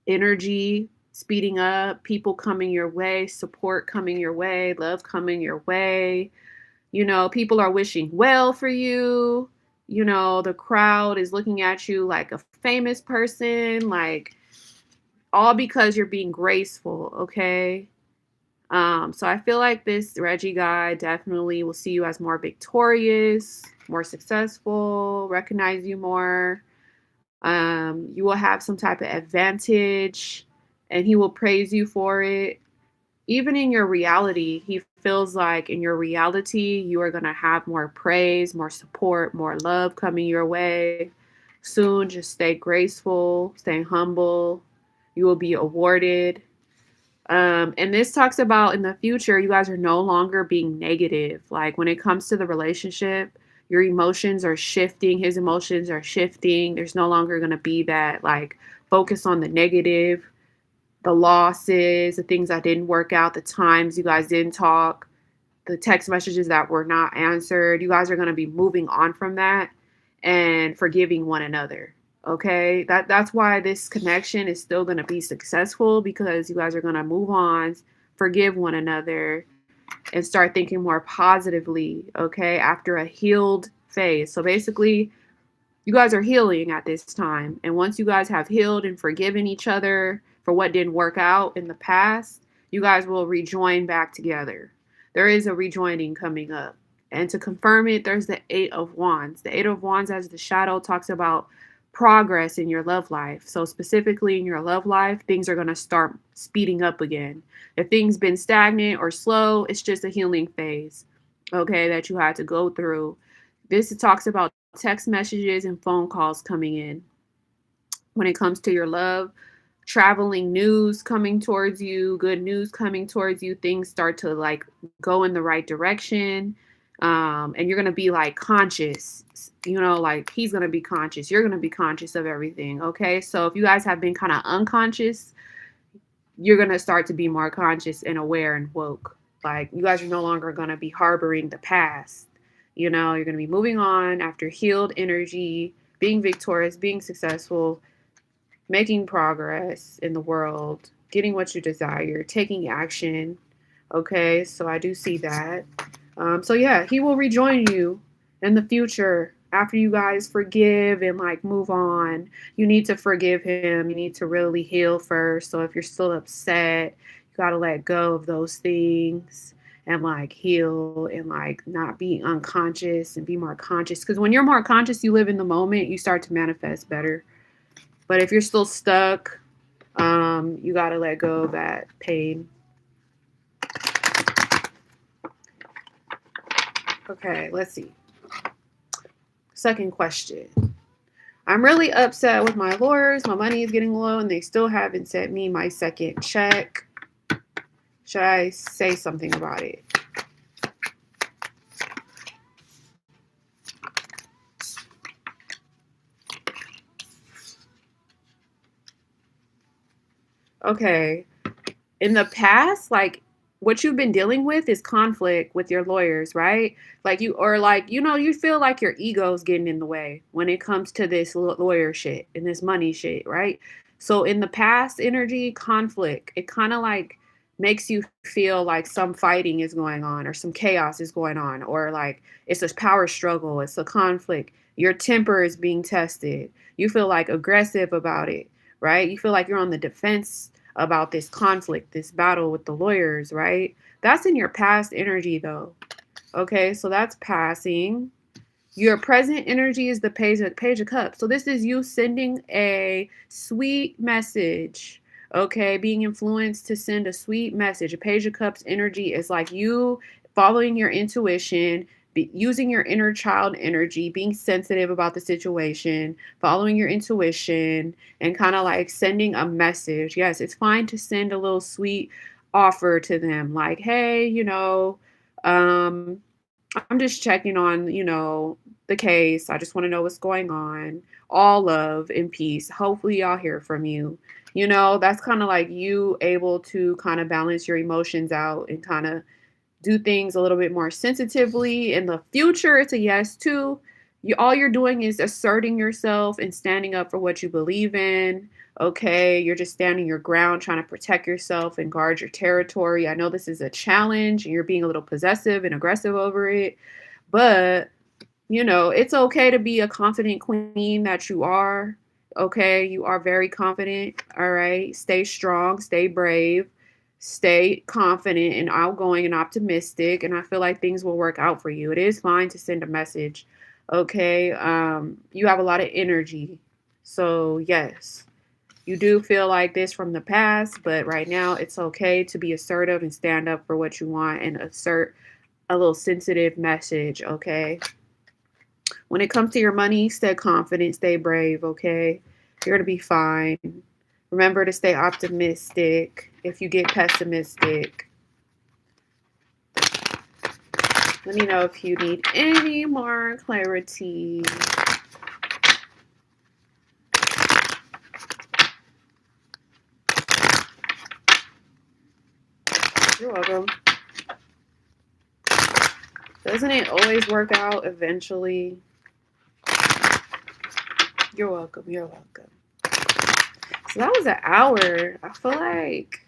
energy speeding up, people coming your way, support coming your way, love coming your way. People are wishing well for you. The crowd is looking at you like a famous person, like all because you're being graceful, okay? So I feel like this Reggie guy definitely will see you as more victorious, more successful, recognize you more. You will have some type of advantage and he will praise you for it. Even in your reality, he feels like in your reality, you are going to have more praise, more support, more love coming your way. Soon, just stay graceful, stay humble. You will be awarded. And this talks about in the future, you guys are no longer being negative. Like when it comes to the relationship, your emotions are shifting, his emotions are shifting. There's no longer going to be that like focus on the negative, the losses, the things that didn't work out, the times you guys didn't talk, the text messages that were not answered. You guys are going to be moving on from that and forgiving one another. Okay? That's why this connection is still going to be successful because you guys are going to move on, forgive one another, and start thinking more positively, okay, after a healed phase. So basically, you guys are healing at this time. And once you guys have healed and forgiven each other for what didn't work out in the past, you guys will rejoin back together. There is a rejoining coming up. And to confirm it, there's the Eight of Wands. The Eight of Wands, as the shadow, talks about progress in your love life. So, specifically in your love life, things are going to start speeding up again. If things been stagnant or slow, it's just a healing phase, okay, that you had to go through. This talks about text messages and phone calls coming in. When it comes to your love, traveling news coming towards you, good news coming towards you, things start to like go in the right direction. And you're going to be like conscious, like he's going to be conscious. You're going to be conscious of everything. Okay. So if you guys have been kind of unconscious, you're going to start to be more conscious and aware and woke. Like you guys are no longer going to be harboring the past. You're going to be moving on after healed energy, being victorious, being successful, making progress in the world, getting what you desire, taking action. Okay, so I do see that. So yeah, he will rejoin you in the future after you guys forgive and like move on. You need to forgive him. You need to really heal first. So if you're still upset, you got to let go of those things and like heal and like not be unconscious and be more conscious. Because when you're more conscious, you live in the moment, you start to manifest better. But if you're still stuck, you got to let go of that pain. Okay, let's see. Second question. I'm really upset with my lawyers. My money is getting low and they still haven't sent me my second check. Should I say something about it? Okay. In the past, like what you've been dealing with is conflict with your lawyers, right? Like you feel like your ego's getting in the way when it comes to this lawyer shit and this money shit, right? So in the past energy, conflict, it kind of like makes you feel like some fighting is going on or some chaos is going on or like it's a power struggle, it's a conflict. Your temper is being tested. You feel like aggressive about it, right? You feel like you're on the defense about this conflict, this battle with the lawyers, right? That's in your past energy, though. Okay, so that's passing. Your present energy is the page of cups. So this is you sending a sweet message. Okay, being influenced to send a sweet message. A page of cups energy is like you following your intuition, using your inner child energy, being sensitive about the situation, following your intuition, and kind of like sending a message. Yes, it's fine to send a little sweet offer to them, like, hey, I'm just checking on, the case. I just want to know what's going on. All love and peace. Hopefully, I'll hear from you. That's kind of like you able to kind of balance your emotions out and kind of do things a little bit more sensitively. In the future, it's a yes too. All you're doing is asserting yourself and standing up for what you believe in. Okay, you're just standing your ground, trying to protect yourself and guard your territory. I know this is a challenge and you're being a little possessive and aggressive over it, but it's okay to be a confident queen that you are. Okay, you are very confident. All right, stay strong, stay brave, stay confident and outgoing and optimistic. And I feel like things will work out for you. It is fine to send a message. Okay, you have a lot of energy. So, yes, you do feel like this from the past, but right now it's okay to be assertive and stand up for what you want and assert a little sensitive message. Okay. When it comes to your money, stay confident, stay brave, okay? You're going to be fine. Remember to stay optimistic if you get pessimistic. Let me know if you need any more clarity. You're welcome. Doesn't it always work out eventually? You're welcome. You're welcome. So that was an hour. I feel like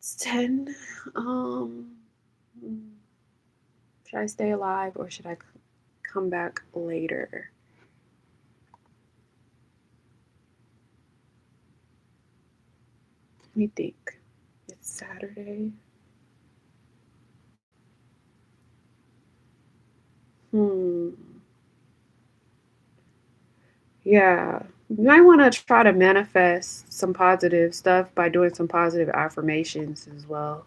It's 10. Um, should I stay alive or should I come back later? Let me think. It's Saturday. Hmm. Yeah. You might want to try to manifest some positive stuff by doing some positive affirmations as well.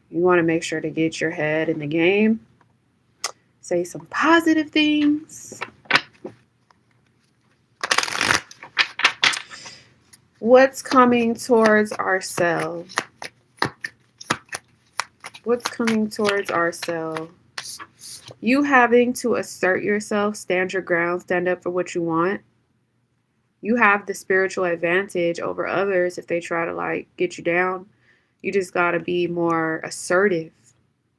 You want to make sure to get your head in the game. Say some positive things. What's coming towards ourselves? What's coming towards ourselves? You having to assert yourself, stand your ground, stand up for what you want. You have the spiritual advantage over others if they try to like get you down. You just got to be more assertive,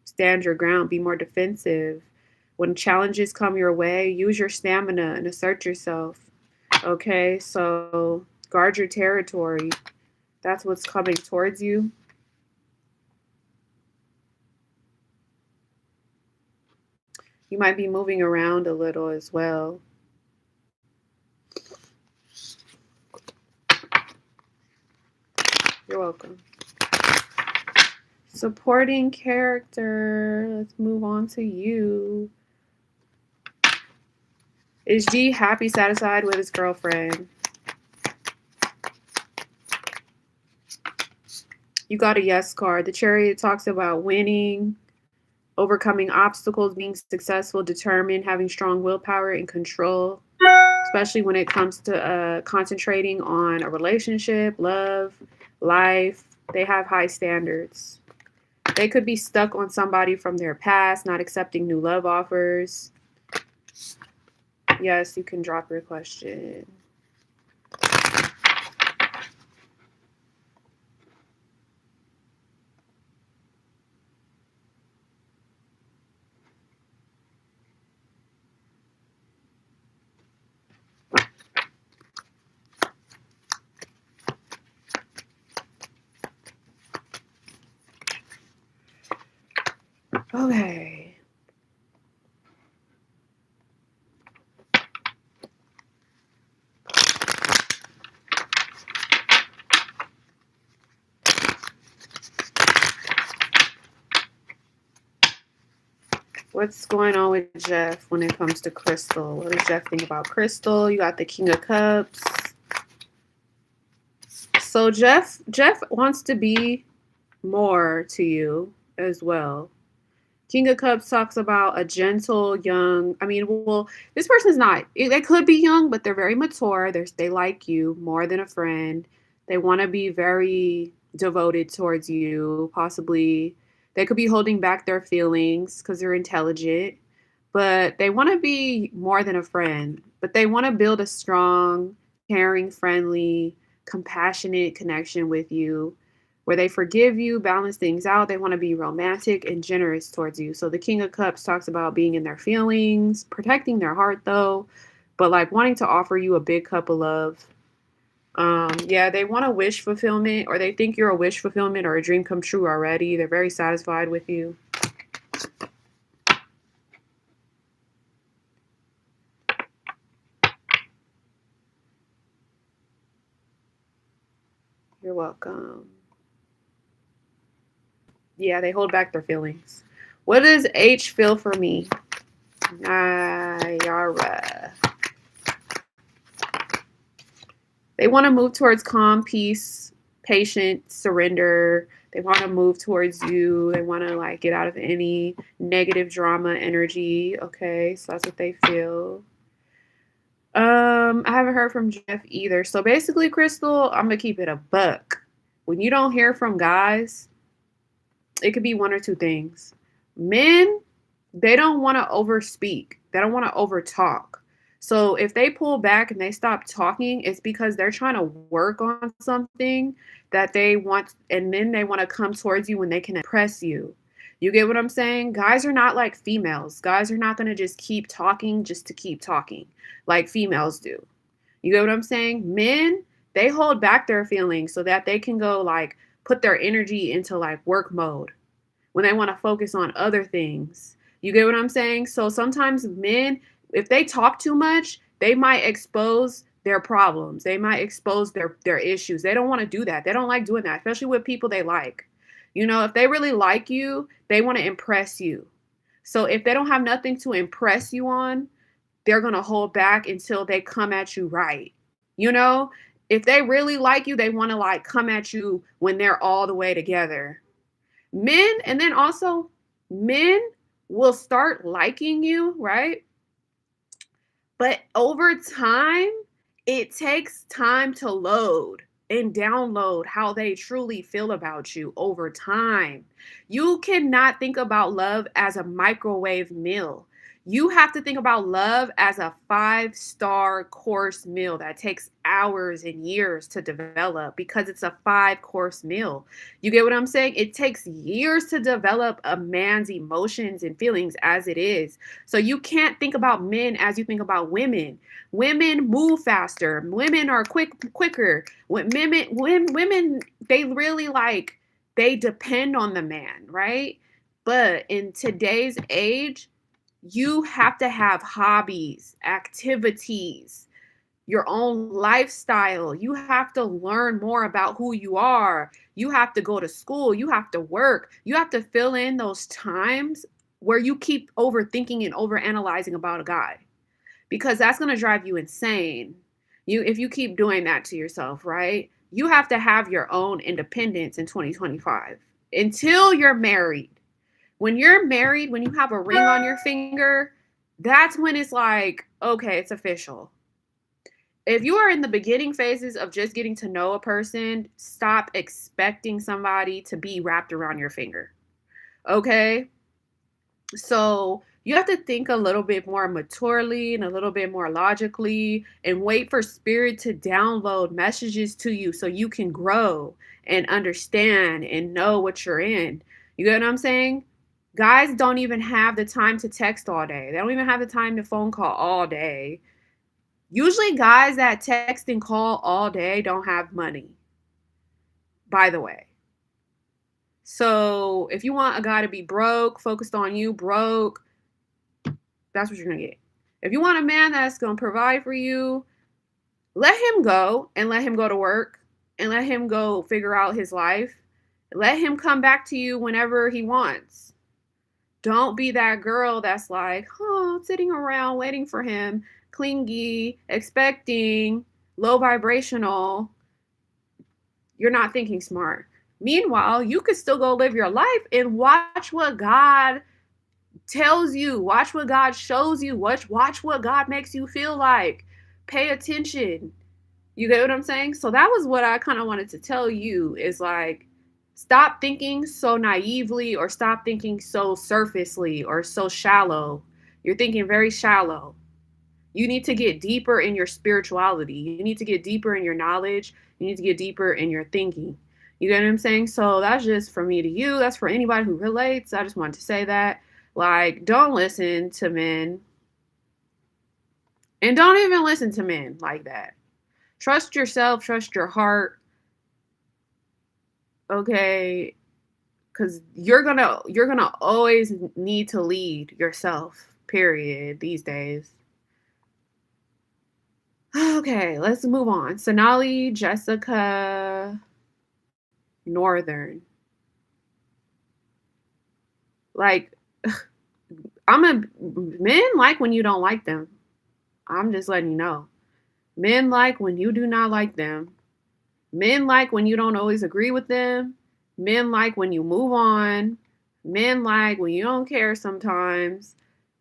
stand your ground, be more defensive. When challenges come your way, use your stamina and assert yourself. Okay, so guard your territory. That's what's coming towards you. You might be moving around a little as well. You're welcome. Supporting character. Let's move on to you. Is G happy, satisfied with his girlfriend? You got a yes card. The Chariot talks about winning, overcoming obstacles, being successful, determined, having strong willpower and control, especially when it comes to concentrating on a relationship, love, life. They have high standards. They could be stuck on somebody from their past, not accepting new love offers. Yes, you can drop your question. Okay. What's going on with Jeff when it comes to Crystal? What does Jeff think about Crystal? You got the King of Cups. So Jeff wants to be more to you as well. King of Cups talks about a gentle, young. I mean, well, this person is not. They could be young, but they're very mature. They like you more than a friend. They want to be very devoted towards you. Possibly, they could be holding back their feelings because they're intelligent, but they want to be more than a friend. But they want to build a strong, caring, friendly, compassionate connection with you where they forgive you, balance things out. They want to be romantic and generous towards you. So the King of Cups talks about being in their feelings, protecting their heart though, but like wanting to offer you a big cup of love. Yeah, they want a wish fulfillment or they think you're a wish fulfillment or a dream come true already. They're very satisfied with you. You're welcome. Yeah, they hold back their feelings. What does H feel for me? Yara. They want to move towards calm, peace, patience, surrender. They want to move towards you. They want to like get out of any negative drama energy. Okay, so that's what they feel. I haven't heard from Jeff either. So basically, Crystal, I'm gonna keep it a buck. When you don't hear from guys, it could be one or two things. Men, they don't want to overspeak. They don't want to overtalk. So if they pull back and they stop talking, it's because they're trying to work on something that they want, and then they want to come towards you when they can impress you. You get what I'm saying? Guys are not like females. Guys are not going to just keep talking just to keep talking like females do. You get what I'm saying? Men, they hold back their feelings so that they can go like put their energy into like work mode, when they want to focus on other things. You get what I'm saying? So sometimes men, if they talk too much, they might expose their problems. They might expose their issues. They don't want to do that. They don't like doing that, especially with people they like. You know, if they really like you, they want to impress you. So if they don't have nothing to impress you on, they're going to hold back until they come at you right. You know, if they really like you, they want to like come at you when they're all the way together. Men, and then also men will start liking you, right? But over time, it takes time to load and download how they truly feel about you over time. You cannot think about love as a microwave meal. You have to think about love as a 5-star course meal that takes hours and years to develop because it's a 5-course meal. You get what I'm saying? It takes years to develop a man's emotions and feelings as it is. So you can't think about men as you think about women. Women move faster. Women are quicker. Women, they really like, they depend on the man, right? But in today's age, you have to have hobbies, activities, your own lifestyle. You have to learn more about who you are. You have to go to school. You have to work. You have to fill in those times where you keep overthinking and overanalyzing about a guy, because that's going to drive you insane. If you keep doing that to yourself, right? You have to have your own independence in 2025 until you're married. When you're married, when you have a ring on your finger, that's when it's like, okay, it's official. If you are in the beginning phases of just getting to know a person, stop expecting somebody to be wrapped around your finger. Okay? So you have to think a little bit more maturely and a little bit more logically and wait for spirit to download messages to you so you can grow and understand and know what you're in. You get what I'm saying? Guys don't even have the time to text all day. They don't even have the time to phone call all day. Usually guys that text and call all day don't have money, by the way. So if you want a guy to be broke, focused on you, broke, that's what you're going to get. If you want a man that's going to provide for you, let him go and let him go to work and let him go figure out his life. Let him come back to you whenever he wants. Don't be that girl that's like, oh, sitting around waiting for him, clingy, expecting, low vibrational. You're not thinking smart. Meanwhile, you could still go live your life and watch what God tells you. Watch what God shows you. Watch what God makes you feel like. Pay attention. You get what I'm saying? So that was what I kind of wanted to tell you, is like, stop thinking so naively or stop thinking so surfacely or so shallow. You're thinking very shallow. You need to get deeper in your spirituality. You need to get deeper in your knowledge. You need to get deeper in your thinking. You get what I'm saying? So that's just for me to you. That's for anybody who relates. I just wanted to say that. Like, don't listen to men. And don't even listen to men like that. Trust yourself. Trust your heart. Okay? Because you're gonna always need to lead yourself, period, these days. Okay, let's move on. Sonali Jessica Northern. Like, men like when you don't like them. I'm just letting you know. Men like when you do not like them. Men like when you don't always agree with them. Men like when you move on. Men like when you don't care sometimes.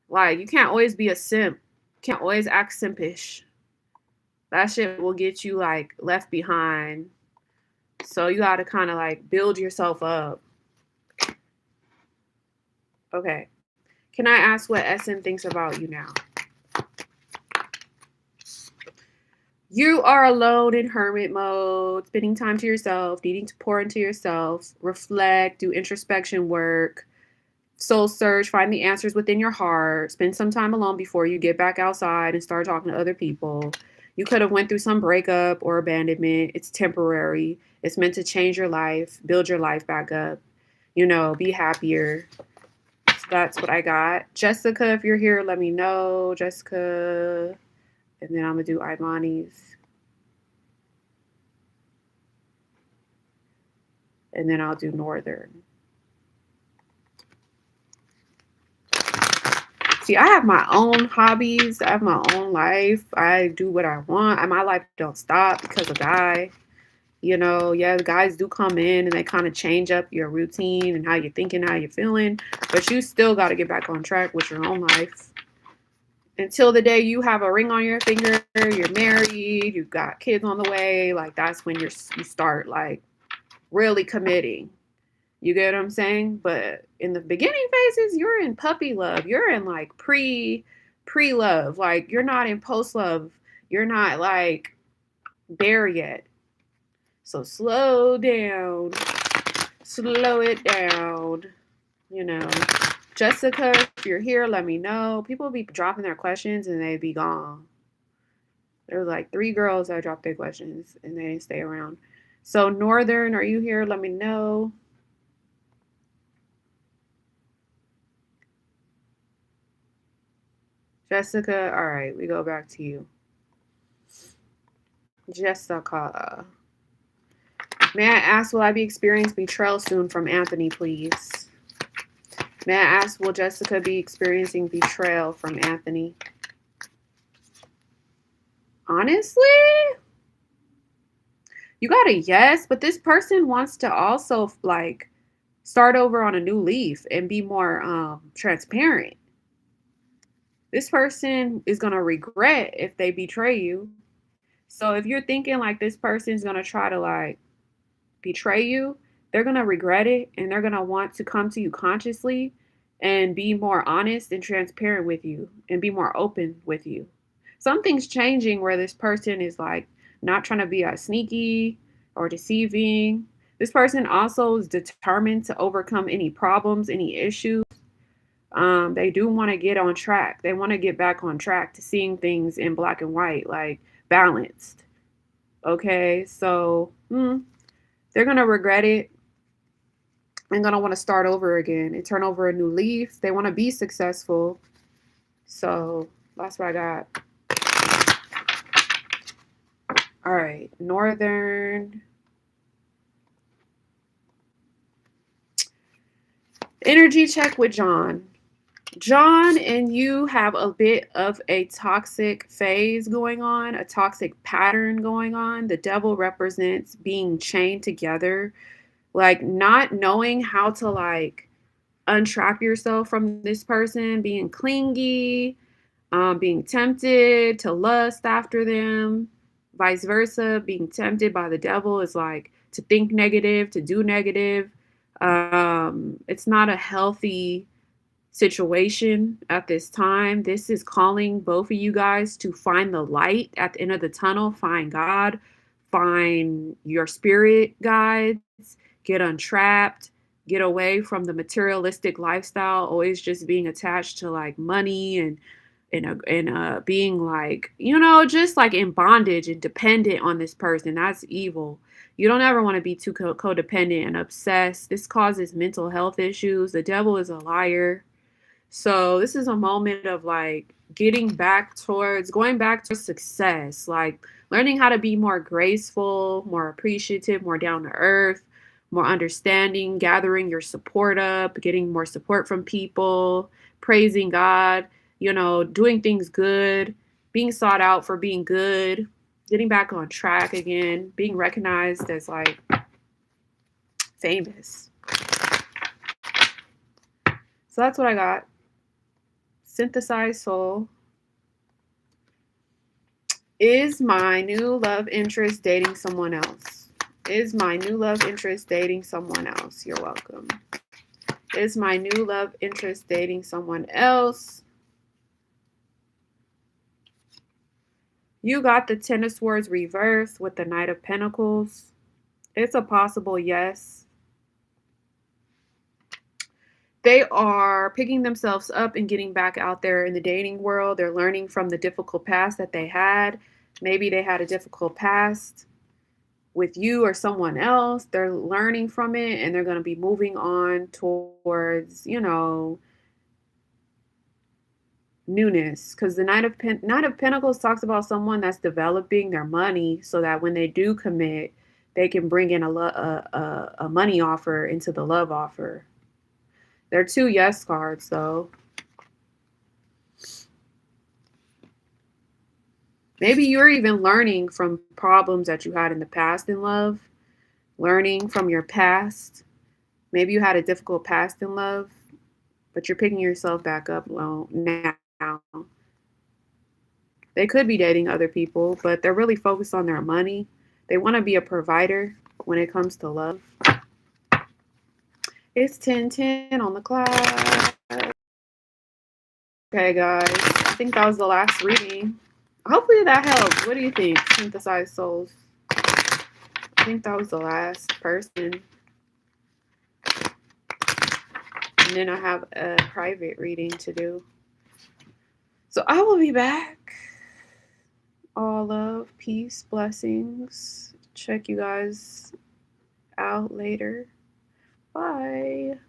Like, you can't always be a simp. You can't always act simpish. That shit will get you like left behind. So you got to kind of like build yourself up. Okay. Can I ask what SM thinks about you now? You are alone in hermit mode, spending time to yourself, needing to pour into yourself, reflect, do introspection work, soul search, find the answers within your heart, spend some time alone before you get back outside and start talking to other people. You could have went through some breakup or abandonment. It's temporary. It's meant to change your life, build your life back up, be happier. So that's what I got. Jessica, if you're here, let me know. Jessica. And then I'm going to do Imani's. And then I'll do Northern. See, I have my own hobbies. I have my own life. I do what I want. My life don't stop because of guy. Yeah, the guys do come in and they kind of change up your routine and how you're thinking, how you're feeling. But you still got to get back on track with your own life. Until the day you have a ring on your finger, you're married, you've got kids on the way. Like that's when you start like really committing. You get what I'm saying? But in the beginning phases, you're in puppy love. You're in like pre love. Like you're not in post love. You're not like there yet. So slow down. Slow it down. You know. Jessica, if you're here, let me know. People be dropping their questions and they be gone. There was like 3 girls that dropped their questions and they didn't stay around. So Northern, are you here? Let me know. Jessica, all right, we go back to you. Jessica. May I ask, will I be experiencing betrayal soon from Anthony, please? May I ask, will Jessica be experiencing betrayal from Anthony? Honestly, you got a yes, but this person wants to also like start over on a new leaf and be more transparent. This person is going to regret if they betray you. So if you're thinking like this person's going to try to like betray you, they're going to regret it and they're going to want to come to you consciously and be more honest and transparent with you and be more open with you. Something's changing where this person is like not trying to be sneaky or deceiving. This person also is determined to overcome any problems, any issues. They do want to get on track. They want to get back on track to seeing things in black and white, like balanced. Okay, so they're going to regret it and going to want to start over again and turn over a new leaf. They want to be successful. So that's what I got. All right, Northern. Energy check with John. John and you have a bit of a toxic phase going on, a toxic pattern going on. The devil represents being chained together, like not knowing how to like untrap yourself from this person, being clingy, being tempted to lust after them, vice versa. Being tempted by the devil is like to think negative, to do negative. It's not a healthy situation at this time. This is calling both of you guys to find the light at the end of the tunnel, find God, find your spirit guides, get untrapped, get away from the materialistic lifestyle, always just being attached to like money and being like, just like in bondage and dependent on this person. That's evil. You don't ever want to be too codependent and obsessed. This causes mental health issues. The devil is a liar. So this is a moment of like going back towards success, like learning how to be more graceful, more appreciative, more down to earth, more understanding, gathering your support up, getting more support from people, praising God, doing things good, being sought out for being good, getting back on track again, being recognized as like famous. So that's what I got. Synthesized soul. Is my new love interest dating someone else? Is my new love interest dating someone else? You're welcome. Is my new love interest dating someone else? You got the Ten of Swords reversed with the Knight of Pentacles. It's a possible yes. They are picking themselves up and getting back out there in the dating world. They're learning from the difficult past that they had. Maybe they had a difficult past. with you or someone else. They're learning from it and they're going to be moving on towards, newness. Because the Knight of Pentacles talks about someone that's developing their money so that when they do commit, they can bring in a money offer into the love offer. There are two yes cards though. Maybe you're even learning from problems that you had in the past in love, learning from your past. Maybe you had a difficult past in love, but you're picking yourself back up now. They could be dating other people, but they're really focused on their money. They want to be a provider when it comes to love. It's 10:10 on the clock. Okay, guys. I think that was the last reading. Hopefully that helped. What do you think, synthesized souls? I think that was the last person. And then I have a private reading to do. So I will be back. All love, peace, blessings. Check you guys out later. Bye.